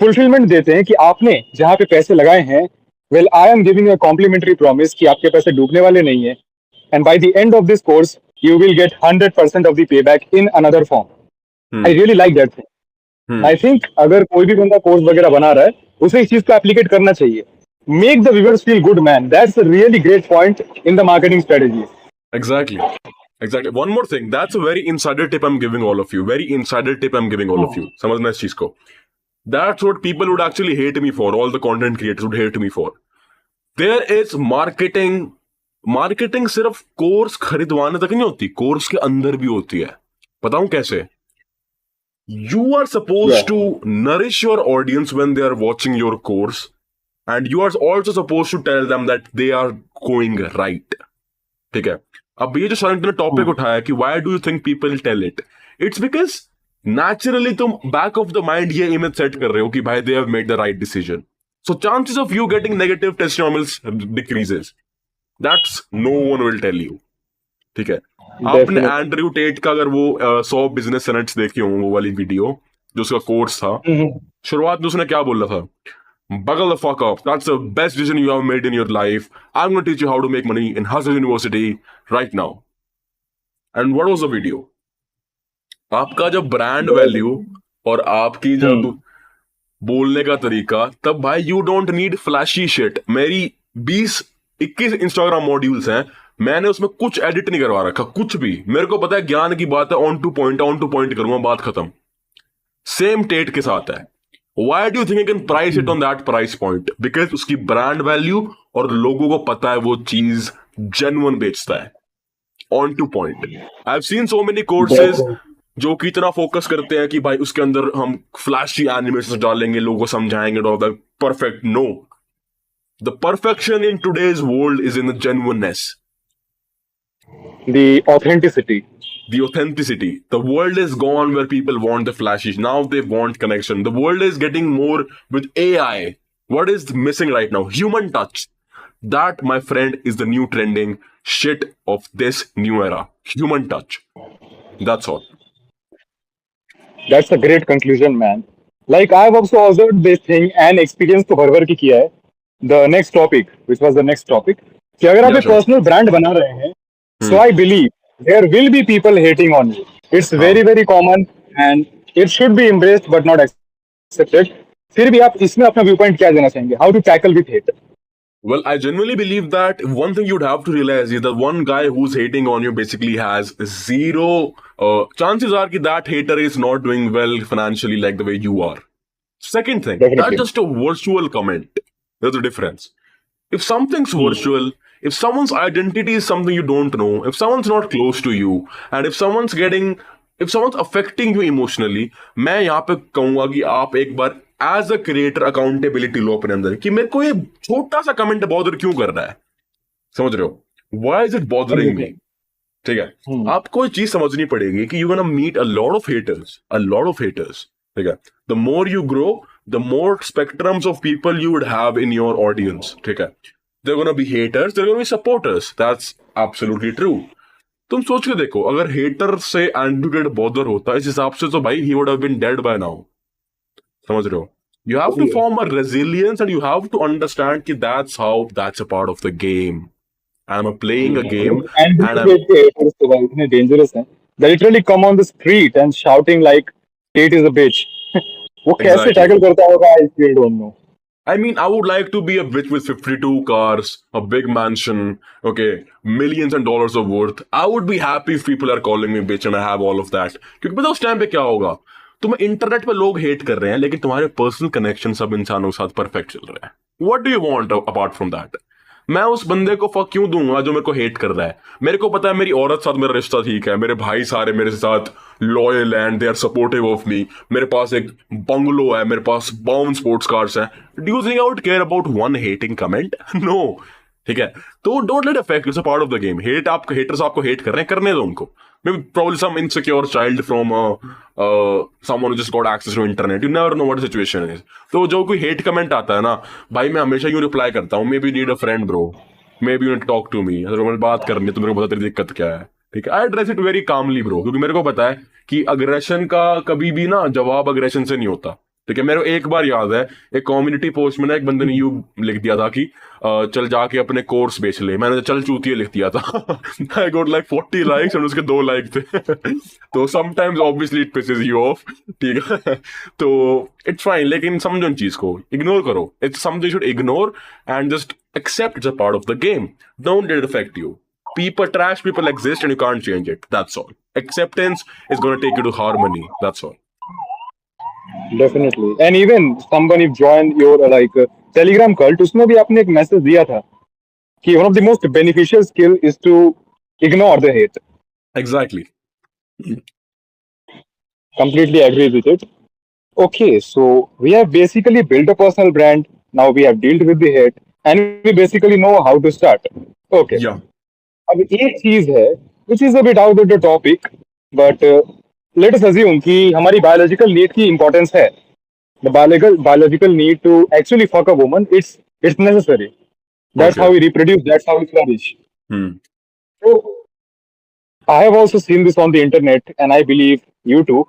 फुलफिलमेंट देते हैं कि आपने जहाँ पे पैसे लगाए हैं, well I am giving a complimentary promise कि आपके पैसे डूबने वाले नहीं है। And by the end of this course, you will get 100% of the payback in another form. I really like that thing. I think अगर कोई भी बंदा कोर्स वगैरह बना रहा है, उसे इस चीज को एप्लीकेट करना चाहिए। Make the viewers feel good, man. That's a really great point in the marketing strategy. Exactly. Exactly. One more thing. That's a very insider tip I'm giving all of you. Very insider tip I'm giving all of you. समझना इस चीज को. That's what people would actually hate me for. All the content creators would hate me for. There is marketing. Marketing सिर्फ कोर्स खरीदवाने तक नहीं होती, कोर्स के अंदर भी होती है। बताऊं कैसे? You are supposed Yeah. to nourish your audience when they are watching your course, and you are also supposed to tell them that they are going right. ठीक है? अब ये जो शरंक ने टॉपिक उठाया कि why do you think people tell it? It's because naturally तुम back of the mind ये image set कर रहे हो कि भाई they have made the right decision. So chances of you getting negative testimonials decreases. That's no one will tell you. ठीक है? आपने Definitely. एंड्रयू टेट का अगर वो 100 बिजनेस सेनेट्स देखी हो, वो वाली वीडियो जो उसका कोर्स था, शुरुआत में उसने क्या बोला था? Buckle the fuck up. That's the best decision you have made in your life. I'm going to teach you how to make money in Hustle University right now. And what was the video? आपका जब ब्रांड वैल्यू और आपकी जब बोलने का तरीका, तब भाई you don't need flashy shit. मेरी 20-21 इंस्टाग्राम मॉड्यूल्स हैं, मैंने उसमें कुछ एडिट नहीं करवा रखा, कुछ भी। मेरे को पता है ज्ञान की बात है, ऑन टू पॉइंट करूंगा, बात खत्म। सेम टेट के साथ है। Why do you think I can price it on that price point? Because उसकी ब्रांड वैल्यू और लोगों को पता है वो चीज जेन्युइन बेचता है। On two point. I have seen so many courses जो कि इतना फोकस करते हैं कि भाई उसके अंदर हम फ्लैशी एनिमेशन डालेंगे, लोगों को समझाएंगे, all that perfect. No, the perfection in today's world is in the genuineness, The authenticity. the authenticity. The world is gone where people want the flashes. Now they want connection. The world is getting more with AI. What is missing right now? Human touch. That, my friend, is the new trending shit of this new era. Human touch. That's all. That's a great conclusion, man. Like I've also observed this thing and experience तो भर भर की किया है. The next topic, which was the next topic, कि अगर आप Yeah, एक sure. personal brand बना रहे हैं, so Hmm. I believe there will be people hating on you. It's very very common and it should be embraced but not accepted. फिर भी आप इसमें अपना व्यू पॉइंट क्या देना चाहेंगे? How to tackle with hate? Well, I genuinely believe that one thing you'd have to realize is that one guy who's hating on you basically has zero chances are that hater is not doing well financially like the way you are. Second thing, that's Definitely. just a virtual comment. There's a difference. If something's virtual, if someone's identity is something you don't know, if someone's not close to you, and if someone's affecting you emotionally, मैं यहाँ पे कहूंगा कि आप एक बार एज अ क्रिएटर अकाउंटेबिलिटी लो अपने अंदर कि मेरे को ये छोटा सा कमेंट बॉदर क्यों कर रहा है. समझ रहे हो? Why is it bothering me? ठीक है, आपको ये चीज समझनी पड़ेगी कि you gonna meet a lot of haters. ठीक है, the more you grow, the more spectrums of people you would have in your audience. ठीक है, they're gonna be haters, they're gonna be supporters. That's absolutely true. तुम सोच के देखो, अगर हेटर से एंड्रू टेट बॉदर होता इस हिसाब से तो भाई ही would have been dead by now. समझ रहे हो? You have to form a resilience and you have to understand कि that's a part of the game. I'm playing a game And and I'm haters तो भाई इतने dangerous हैं. They literally come on the street and shouting like Tate is a bitch. वो कैसे exactly. tackle करता होगा? I still don't know. I mean, I would like to be a bitch with 52 cars, a big mansion, okay, millions and dollars of worth. I would be happy if people are calling me bitch and I have all of that. क्योंकि पता उस टाइम पे क्या होगा? तुम्हें इंटरनेट पे लोग हेट कर रहे हैं लेकिन तुम्हारे पर्सनल कनेक्शन सब इंसानों के साथ परफेक्ट चल रहा है. What do you want apart from that? मैं उस बंदे को फक क्यों दूंगा जो मेरे को हेट कर रहा है? मेरे को पता है मेरी औरत साथ मेरा रिश्ता ठीक है, मेरे भाई सारे मेरे साथ loyal and they are supportive of me, मेरे पास एक बंगलो है, मेरे पास बाउंड स्पोर्ट्स कार्स हैं. Do you think I would care about one hating comment? No. ठीक है, तो don't let affect, it's a part of the game. Haters आपको हेट कर रहे हैं, करने दो उनको. Maybe probably some insecure child from someone who just got access to internet. You never know what the situation is. तो जो कोई hate comment आता है ना भाई, मैं हमेशा यूं रिप्लाई करता हूँ, maybe you need a friend bro, maybe you need to talk to me. अगर मुझे बात करनी है तो मेरे को पता तेरी दिक्कत क्या है. ठीक है, I address it very calmly bro, क्योंकि मेरे को पता है कि अग्रेशन का कभी भी ना जवाब अग्रेशन से नहीं होता. ठीक है, मेरे को एक बार याद है एक कम्युनिटी पोस्ट में ना एक बंदे ने यू लिख दिया था कि चल जाके अपने कोर्स बेच ले. मैंने चल चूतिया लिख दिया था. आई गॉट लाइक 40 लाइक्स और उसके 2 लाइक थे. तो sometimes obviously it pisses you off. ठीक है, तो इट्स फाइन, लेकिन समझो इन चीज को, इग्नोर करो. It's something you should ignore and just accept it's a part of the game. Don't let it affect you. Trash people exist and you can't change it. That's all. Acceptance is going to take you to harmony. That's all. Definitely. And even someone if joined your Telegram cult, उसमें भी आपने एक मैसेज दिया था कि one of the most beneficial skill is to ignore the hate. Exactly. Completely agree with it. Okay, so we have basically built a personal brand. Now we have dealt with the hate, and we basically know how to start. Okay. Yeah. अब एक चीज है which is a bit out of the topic, but let us assume कि हमारी biological need की importance है. The biological need to actually fuck a woman, it's necessary. That's Okay. how we reproduce. That's how we flourish. Hmm. So I have also seen this on the internet, and I believe you too.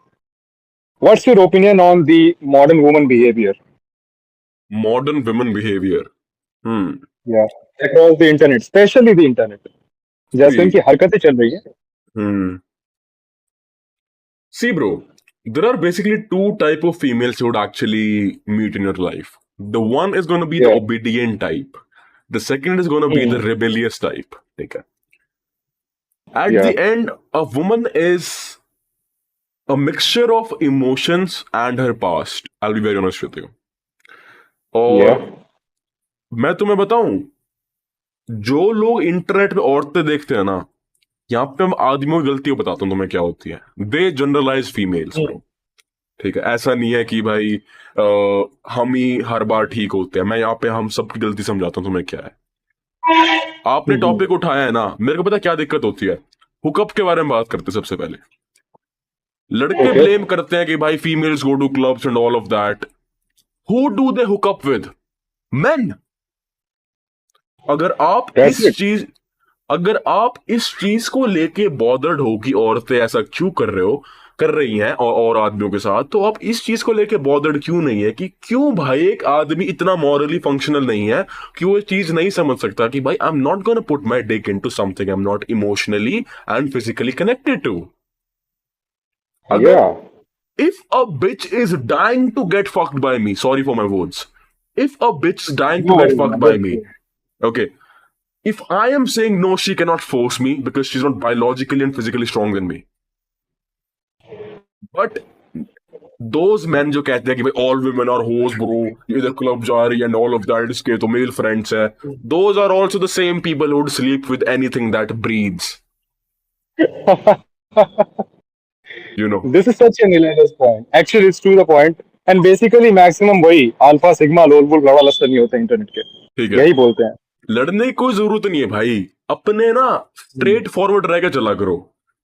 What's your opinion on the modern woman behavior? Modern women behavior. Hmm. Yeah. Across the internet, especially the internet. जैसे See. उनकी हरकतें चल रही है. Hmm. See, bro, there are basically 2 type of females you would actually meet in your life. The one is going to be the Yeah. obedient type. The second is going to be the rebellious type. Okay. At Yeah. the end, a woman is a mixture of emotions and her past. I'll be very honest with you. और Yeah. मैं तुम्हें बताऊं, जो लोग इंटरनेट पे औरतें देखते हैं ना, यहाँ पे मैं आदमियों की गलतियां बताता हूँ तुम्हें क्या होती है। दे जनरलाइज फीमेल्स ब्रो। ठीक है, ऐसा नहीं है कि भाई हम ही हर बार ठीक होते हैं। मैं यहाँ पे हम सबकी गलती समझाता हूँ तुम्हें क्या है। आपने टॉपिक उठाया है ना, मेरे को पता क्या दिक्कत होती है। हुकअप के बारे में बात करते हैं सबसे पहले। लड़के ओके, ब्लेम करते हैं कि भाई females go to clubs and all of that. Who do they hook up with? Men. अगर आप दैट्स इस इट। चीज अगर आप इस चीज को लेके बॉदर्ड हो कि औरतें ऐसा क्यों कर रही हैं और आदमियों के साथ, तो आप इस चीज को लेके बॉदर्ड क्यों नहीं है कि क्यों भाई एक आदमी इतना मॉरली फंक्शनल नहीं है कि वो चीज नहीं समझ सकता कि भाई I am not gonna put my dick into something I am not emotionally and physically connected to. अगर या if a bitch is dying to get fucked by me, sorry for my words, if a bitch is dying to no get worry fucked man, by me, that's okay, if I am saying no, she cannot force me because she's not biologically and physically strong than me. But those men जो कहते हैं कि भाई all women are hoes bro, ये इधर क्लब जा रही है and all of that, इसके तो मेल फ्रेंड्स है, those are also the same people who would sleep with anything that breathes, you know. This is such an hilarious point. Actually, it's to the point. And basically, maximum वही अल्फा सिग्मा लोल वोल बड़ा लस्टर नहीं होते इंटरनेट के, ठीक है, यही बोलते हैं। लड़ने की कोई जरूरत नहीं है भाई। अपने ना स्ट्रेट फॉरवर्ड रह के चला करो।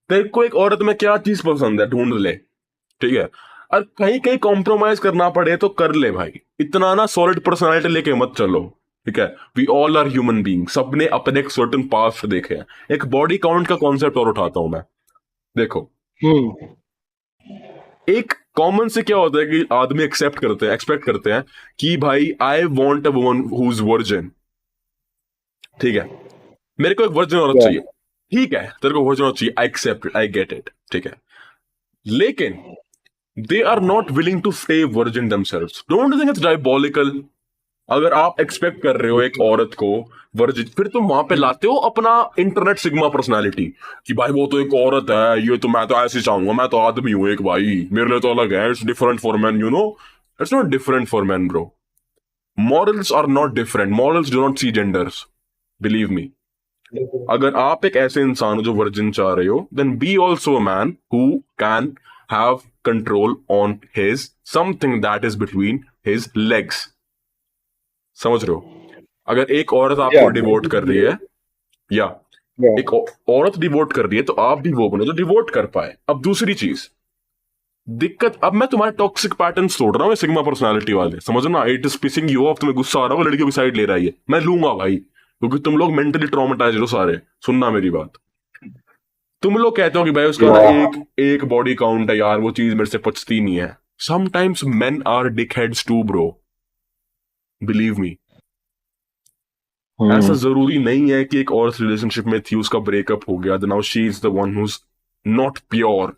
तेरे को एक औरत में क्या चीज पसंद है ढूंढ ले, ठीक है। और कहीं कहीं कॉम्प्रोमाइज करना पड़े तो कर ले भाई। इतना ना सॉलिड पर्सनालिटी लेके मत चलो, ठीक है। We all are human being, सबने अपने एक सर्टन पास्ट देखे हैं। एक बॉडी काउंट का कॉन्सेप्ट और उठाता हूं मैं। देखो, हम्म, एक कॉमन से क्या होता है कि आदमी एक्सपेक्ट करते हैं कि भाई I want a woman who is virgin, ठीक है। मेरे को एक वर्जिन औरत या चाहिए, ठीक है। तेरे को वर्जिन औरत चाहिए, I accept it, I get it, ठीक है। लेकिन they are not willing to stay virgin themselves. Don't think it's diabolical? अगर आप एक्सपेक्ट कर रहे हो एक औरत को वर्जिन, फिर तुम वहां पे लाते हो अपना इंटरनेट सिग्मा पर्सनालिटी कि भाई वो तो एक औरत है, ये तो मैं तो ऐसे चाहूंगा, मैं तो आदमी हूं एक भाई, मेरे लिए तो अलग है, it's different for man, you know. It's not different for man bro. Morals are not different, morals do not see genders, believe me. अगर आप एक ऐसे इंसान हो जो वर्जिन चाह रहे हो, then be also a man who can have control on his something that is between his legs. समझ रहे हो? अगर एक औरत या आपको डिवोट कर रही है, या एक औरत डिवोट कर रही है, तो आप भी वो बनो जो डिवोट कर पाए। अब दूसरी चीज, दिक्कत, अब मैं तुम्हारे टॉक्सिक पैटर्न तोड़ रहा हूँ सिग्मा पर्सनालिटी वाले, समझना। It is pissing you off, तुम्हें गुस्सा आ रहा है, लड़कियों की साइड ले रहा है, ये मैं लूंगा भाई, क्योंकि तुम लोग मेंटली ट्रॉमेटाइज हो सारे। सुनना मेरी बात। तुम लोग कहते हो कि भाई उसका ना या एक एक बॉडी काउंट है यार, वो चीज मेरे से पचती नहीं है। Sometimes men are dick heads too bro, believe me. ऐसा जरूरी नहीं है कि एक और रिलेशनशिप में थी, उसका ब्रेकअप हो गया, now she is the one who's not pure.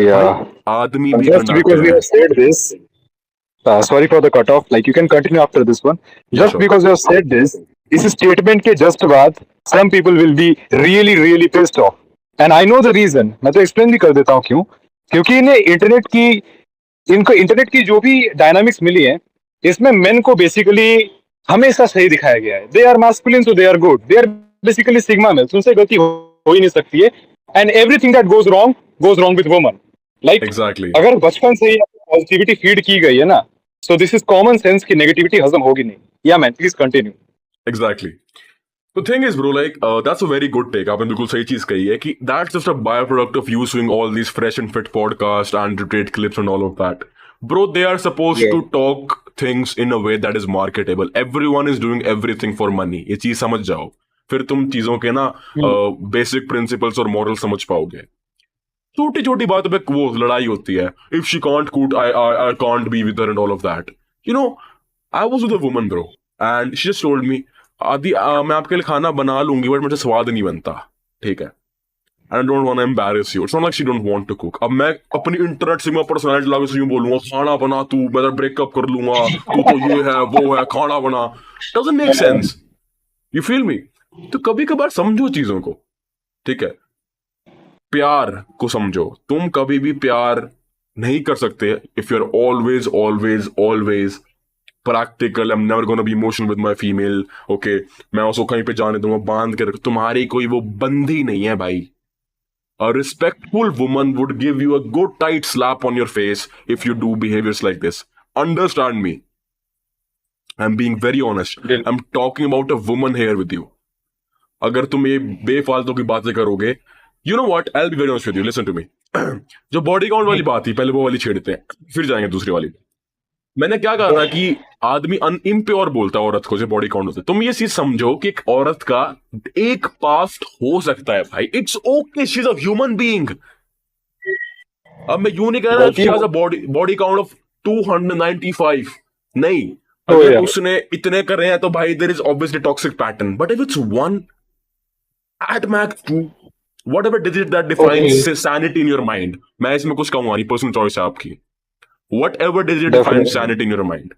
या भाई आदमी भी जस्ट कंडक्ट बिकॉज वी है। Have said this, sorry for the cut off, like you can continue after this one. या Just sure. because you have said this, इस स्टेटमेंट के जस्ट बाद some people will be really really pissed off, and I know the reason. मैं तो एक्सप्लेन भी कर देता हूँ क्यों। क्योंकि इन्हें इनको इंटरनेट की जो भी डायनामिक्स मिली है, इसमें मेन को बेसिकली हमेशा सही दिखाया गया है। They are masculine, so they are good, they are basically sigma males, उनसे गलती हो ही नहीं सकती है। And everything that goes wrong with woman. Like exactly. अगर बचपन से ही पॉजिटिविटी फीड की गई है ना, so this is common sense की नेगेटिविटी हजम होगी नहीं। Yeah man, please continue. Exactly. तो thing is bro, like that's a very good take. आपने बिल्कुल सही चीज कही है कि that's just a byproduct of you doing all these fresh and fit podcast and retreat clips and all of that. Bro, they are suppose to talk things in a way that is marketable. Everyone is doing everything for money, ये चीज समझ जाओ, फिर तुम चीजों के ना बेसिक प्रिंसिपल्स और मॉरल समझ पाओगे। छोटी छोटी बातों पे वो लड़ाई होती है, इफ शी कांट कूट I can't be with her and all of that, you no. I was with a woman bro and she just told me, आदि मैं आपके लिए खाना बना लूंगी बट मुझे स्वाद नहीं बनता, ठीक है। I don't want to embarrass you, it's not like she don't want to cook. अब मैं अपनी इंटरनेट से मैं पर्सनालिटी लाके से यूं बोलूंगा, खाना बना तू, मैं ब्रेकअप कर लूंगा, तू तो ये है वो है, खाना बना, doesn't make sense. You feel me? तो कभी कभार समझो चीजों को, ठीक है। प्यार को समझो। तुम कभी भी प्यार नहीं कर सकते if you are always always always practical, I am never gonna be emotional with my female, okay, मैं उसको कहीं पे जाने दूंगा, बांध के रख, तुम्हारी कोई वो बंदी नहीं है भाई. A respectful woman would give you a good tight slap on your face if you do behaviors like this. Understand me. I'm being very honest. बिल्कुल. I'm talking about a woman here with you. अगर तुम ये बेफालतू की बातें करोगे, you know what? I'll be very honest with you. Listen to me. जो बॉडी काउंट वाली बात थी, पहले वो वाली छेड़ते हैं, फिर जाएंगे दूसरी वाली. मैंने क्या कहा था कि आदमी इम्प्योर बोलता है औरत को जो बॉडी काउंट होता है. तुम ये चीज समझो कि एक औरत का एक पास्ट हो सकता है भाई. It's okay, she is a human being. अब मैं यूं नहीं कह रहा she has a body count of 295. नहीं, अगर उसने इतने करे हैं तो भाई there is obviously toxic pattern. But if it's one at max two, whatever digit that defines sanity in your mind, मैं इसमें कुछ कहूंगा नहीं, पर्सनल चॉइस है आपकी. Whatever does it define sanity in your mind,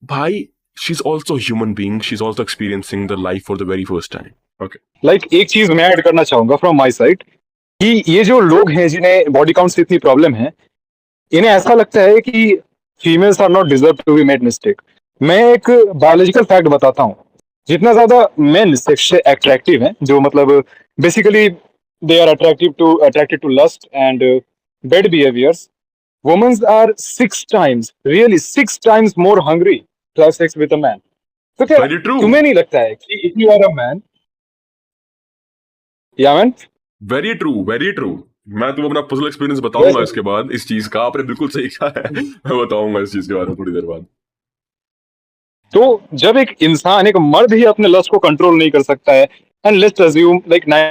bhai, she's also a human being. She's also experiencing the life for the very first time. Okay. Like एक चीज मैं ऐड करना चाहूंगा फ्रॉम माय साइड कि ये जो लोग हैं जिन्हें बॉडी काउंट से इतनी प्रॉब्लम है, इन्हें ऐसा लगता है कि females are not deserve to be made mistake. मैं एक बायोलॉजिकल फैक्ट बताता हूँ. जितना ज्यादा मेन सेक्स से अट्रैक्टिव हैं, जो मतलब basically they are attracted to lust and bad behaviours, women are 6 times, really 6 times more hungry to have sex with a man. So क्या Very true. तुम्हें नहीं लगता है कि if you are a man, yeah man, Very true, very true. मैं तुम्हें अपना पर्सनल एक्सपीरियंस बताऊंगा इसके बाद इस चीज का. आपने बिल्कुल सही कहा है. मैं बताऊंगा इस चीज के बारे में थोड़ी देर बाद. तो जब एक इंसान, एक मर्द ही अपने लस्ट को कंट्रोल नहीं कर सकता है, and let's assume like 9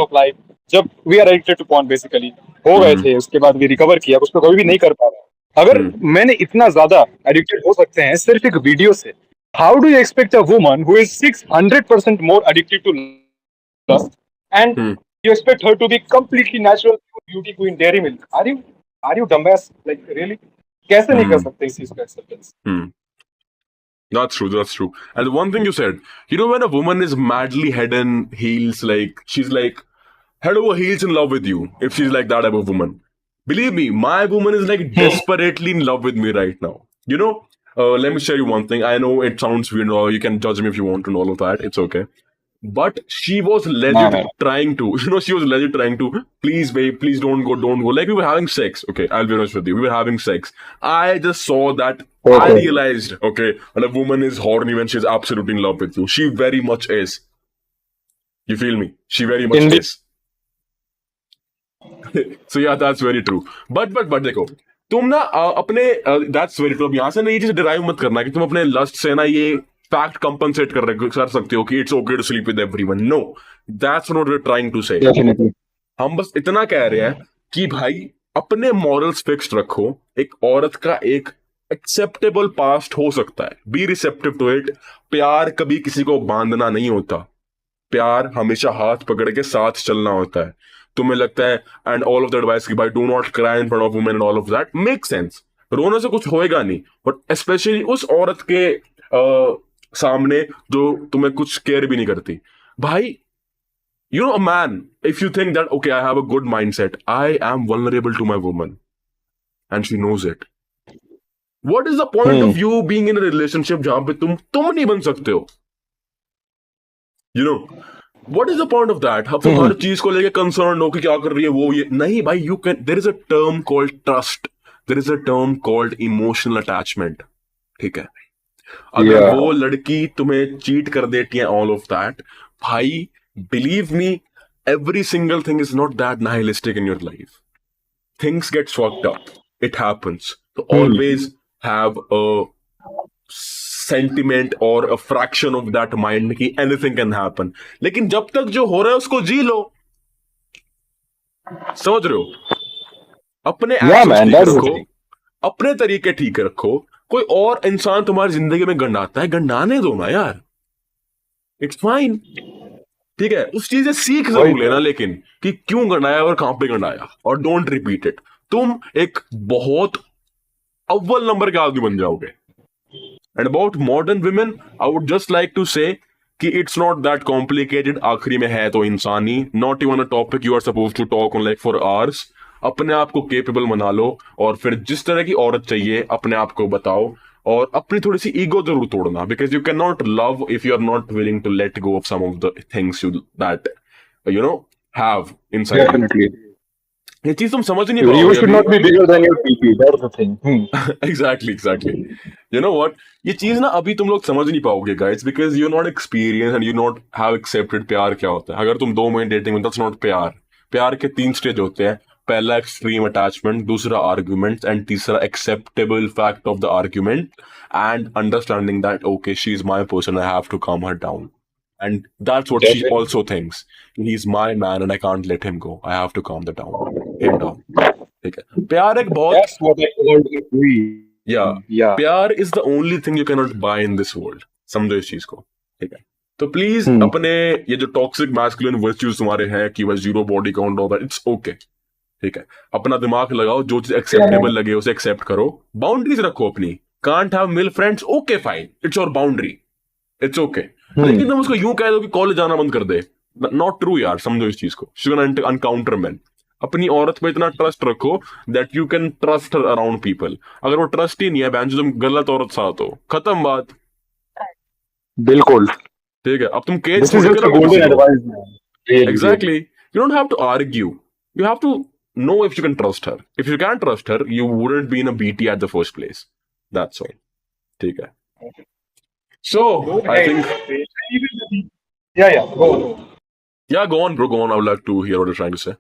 of life, जब we are addicted to porn basically हो गए थे, उसके बाद भी रिकवर किया, उस पर कभी भी नहीं कर पा रहा. अगर मैंने इतना ज्यादा एडिक्टेड हो सकते हैं सिर्फ एक वीडियो से, how do you expect a woman who is 600% more addicted to lust and you expect her to be completely natural beauty queen dairy milk? Are you dumbass? Like really कैसे नहीं कर सकते इस चीज का acceptance? That's true, that's true. And one thing you said, you know, when a woman is madly head and heels, like she's like head over heels in love with you, if she's like that type of woman, believe me, my woman is like desperately in love with me right now. You know, let me share you one thing. I know it sounds weird, or you can judge me if you want and all of that. It's okay. But she was legit trying to, you know, she was legit trying to, please babe, please don't go. Like we were having sex. Okay, I'll be honest with you. We were having sex. I just saw that. Okay. I realized, okay, when a woman is horny when she's absolutely in love with you. She very much is. You feel me? She very much is. So yeah, that's very true. But देखो, तुम ना अपने that's very true. यहाँ से ना ये चीज डिराइव मत करना कि तुम अपने लस्ट से ना ये फैक्ट कंपनसेट कर सकते हो कि it's okay to sleep with everyone. No, that's not we trying to say. हम बस इतना कह रहे हैं कि भाई अपने मॉरल्स फिक्स्ड रखो. एक औरत का एक एक्सेप्टेबल पास्ट हो सकता है. Be receptive to it. प्यार कभी किसी को बांधना नहीं होता. प्यार हमेशा हाथ पकड़ के साथ चलना होता है. तुम्हें लगता है and all of the advice कि भाई do not cry in front of women and all of that make sense. रोने से कुछ होएगा नहीं, बट स्पेशली उस औरत के सामने जो तुम्हें कुछ केयर भी नहीं करती. भाई, you know, a man, if you think that, okay, I have a good mindset, I am vulnerable to my woman and she knows it. What is the point of you being in a relationship जहां पे तुम नहीं बन सकते हो? You know, what is the point of that? तुम हर चीज को लेके कंसर्न हो कि क्या कर रही है वो ये नहीं. भाई, you can, there is a term called trust, there is a term called emotional attachment. ठीक है? अगर वो लड़की तुम्हें चीट कर देती है, ऑल ऑफ दैट, भाई believe me, every single thing is not that nihilistic in your life. Things get fucked up. It happens. So always have a sentiment or a fraction of that mind कि anything can happen. लेकिन जब तक जो हो रहा है उसको जी लो. समझ रहे हो? अपने एक्शंस ठीक रखो, अपने तरीके ठीक रखो. कोई और इंसान तुम्हारी जिंदगी में गंडाता है, गंडाने दो ना यार. It's fine. ठीक है, उस चीज से सीख जरूर लेना, लेकिन कि क्यों गंडाया और कहां पे गंडाया, और डोंट रिपीट इट. तुम एक बहुत अव्वल नंबर के आदमी बन जाओगे. And about modern women, I would just like to say कि इट्स नॉट दैट कॉम्प्लिकेटेड. आखिरी में है तो इंसानी, not even a topic you are suppose to talk on like for hours. अपने आप को केपेबल बना लो, और फिर जिस तरह की औरत चाहिए अपने आप को बताओ, और अपनी थोड़ी सी ईगो जरूर तोड़ना, because you can not love if you are not willing to let go of some of the things you that you know have inside you. Definitely. ये चीज तुम समझ नहीं Your ego पाओगे should अभी। not be bigger than your PP. That's the thing. Exactly you know what, ये चीज ना अभी तुम लोग समझ नहीं पाओगे guys, because you not experience and you not have accepted प्यार क्या होता है। अगर तुम 2 महीने डेटिंग में, दैट्स नॉट प्यार। प्यार के 3 स्टेज होते हैं। पहला एक्सट्रीम अटैचमेंट, दूसरा आर्ग्यूमेंट, एंड तीसरा acceptable fact of the argument, and understanding that okay she is my person, I have to calm her down, and that's what she Definitely. also thinks, he's my man and I can't let him go, I have to calm him down। ठीक है, प्यार एक बहुत, That's what I called it. या Yeah. प्यार is the only thing you can not buy in this world. समझो इस चीज को, ठीक है। तो प्लीज अपने ये जो टॉक्सिक मैस्कुलिन वर्च्यूज तुम्हारे हैं कि बस 0 बॉडी काउंट होता है, इट्स ओके, ठीक है। अपना दिमाग लगाओ, जो चीज एक्सेप्टेबल लगे उसे एक्सेप्ट करो, बाउंड्रीज रखो अपनी। Can't have male friends, okay fine, it's your boundary, it's okay. लेकिन तुम उसको यूं कह दो कि कॉलेज जाना बंद कर दे, नॉट ट्रू यार, समझो इस चीज को। She can encounter man. अपनी औरत पे इतना ट्रस्ट रखो that you can trust her around people. अगर वो ट्रस्ट ही नहीं है बहन, जो तुम गलत औरत साथ हो, खत्म बात, बिल्कुल। ठीक है। अब तुम केस This is छोड़ just के a रखो golden किसी को। advice, man. Really, Exactly. You don't have to argue. You have to know if you can trust her. If you can't trust her, you wouldn't be in a BT at the first place. That's all. ठीक है। So I think, really. Yeah. Go on. yeah, go on, bro. Go on. I would like to hear what you're trying to say.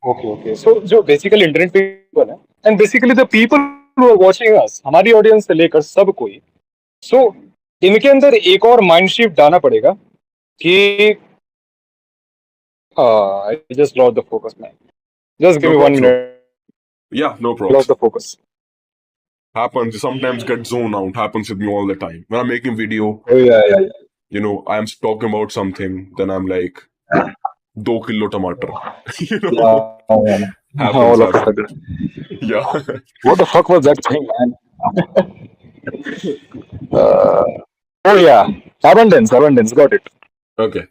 Okay. So जो basically internet people है, and basically the people who are watching us, हमारी audience से लेकर सब कोई, so इनके अंदर एक और माइंड शिफ्ट डालना पड़ेगा कि I just lost the focus, man. Just give No me 1 props, bro. minute. Yeah, no Lost props. the focus. Happens. Sometimes get zone out. Happens with me all the time. When I'm making video, Oh, yeah. you know, I'm talking about something, then I'm like, 2 kilo tomato. You know, Yeah. happens. All of a Happens. sudden. Yeah. What the fuck was that thing, man? Oh yeah, abundance. Got it. Okay.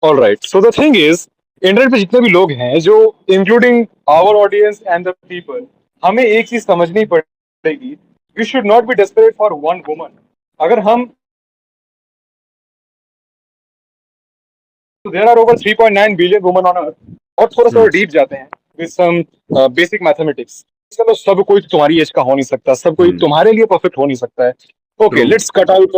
All right. So the thing is, internet पे जितने भी लोग हैं, जो including our audience and the people, हमें एक चीज समझनी पड़ेगी, we should not be desperate for one woman. अगर हम, there are over 3.9 billion woman on earth, और थोड़ा सा डीप जाते हैं विद सम बेसिक मैथमेटिक्स, चलो सब कोई तुम्हारी एज का हो नहीं सकता, सब कोई तुम्हारे लिए परफेक्ट हो नहीं सकता है। Okay, let's cut out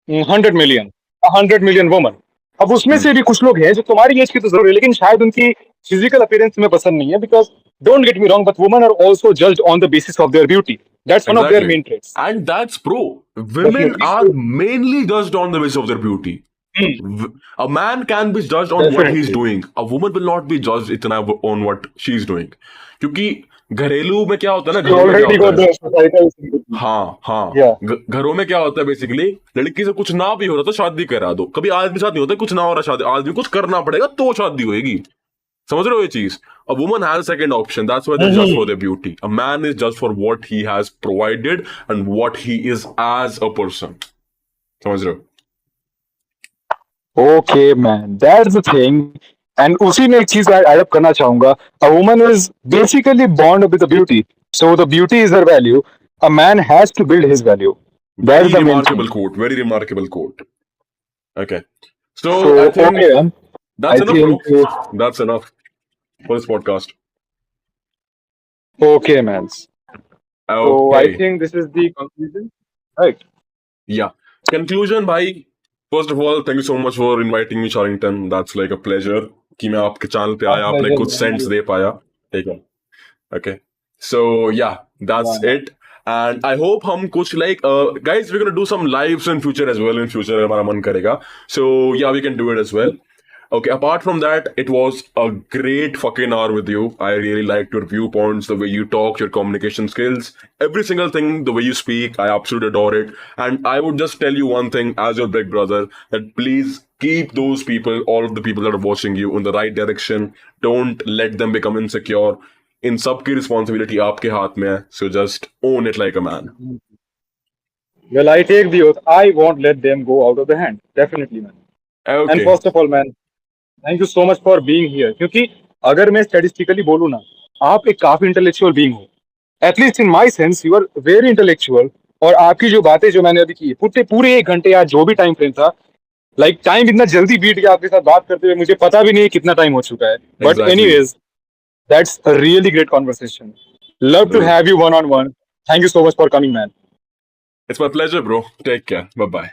100 million woman. अब उसमें से भी कुछ लोग हैं जो तुम्हारी एज की तो जरूर है, लेकिन शायद उनकी फिजिकल अपीयरेंस में पसंद नहीं है, because don't get me wrong, but woman are also judged on the basis of their beauty. That's one of their main traits, and that's pro. Women are mainly judged on the basis of their beauty. A man can be judged on what he's doing. A woman will not be judged इतना on what she's doing. क्योंकि घरेलू में क्या होता है ना, घरों में क्या होता है, हाँ, घरों में क्या होता है बेसिकली, लड़की से कुछ ना भी हो रहा तो शादी करा दो। कभी आदमी साथ नहीं होता, कुछ ना हो रहा शादी, आदमी कुछ करना पड़ेगा तो शादी होगी। समझ रहे हो ये चीज? A woman has a second option. That's why they're judged for their beauty. A man is judged for what he has provided and what he is as a person. समझ रहे हो? Okay, man, that's the thing. And उसी में एक चीज ऐड अप करना चाहूंगा, a woman is basically born with a beauty, so the beauty is her value. A man has to build his value. That's Very the main remarkable thing. quote. Very remarkable quote. Okay. So So I think okay, that's I enough, bro. think That's enough for this podcast. okay, man. So I Okay. think this is the conclusion, right? Yeah. Conclusion, bhai. First of all, thank you so much for inviting me, Charrington. That's like a pleasure कि मैं आपके चैनल पे आया, आपने कुछ सेंस दे पाया, ठीक है? Okay. So yeah, that's it. And I hope हम कुछ like guys, we're gonna do some lives in future as well. In future हमारा मन करेगा. So yeah, we can do it as well. Okay, apart from that, it was a great fucking hour with you. I really liked your viewpoints, the way you talk, your communication skills, every single thing, the way you speak. I absolutely adore it. And I would just tell you one thing as your big brother, that please keep those people, all of the people that are watching you, in the right direction. Don't let them become insecure. In सबकी responsibility आपके हाथ में है. So just own it like a man. Well, I take the oath. I won't let them go out of the hand. Definitely, man. Okay. And first of all, man, thank you so much for being here. क्योंकि अगर मैं स्टैटिस्टिकली बोलूँ ना, आप एक काफी इंटेलेक्चुअल बीइंग हो, at least in my sense you are very intellectual. और आपकी जो बातें जो मैंने अभी की पूरे पूरे 1 घंटे या जो भी टाइम फ्रेम था, लाइक टाइम इतना जल्दी बीत गया आपके साथ बात करते हुए, मुझे पता भी नहीं कितना टाइम हो चुका है। But Exactly. Anyways, that's a really great conversation. Love to Bro. Have you one on one. Thank you so much for coming man. It's my pleasure, bro. Take care. Bye bye.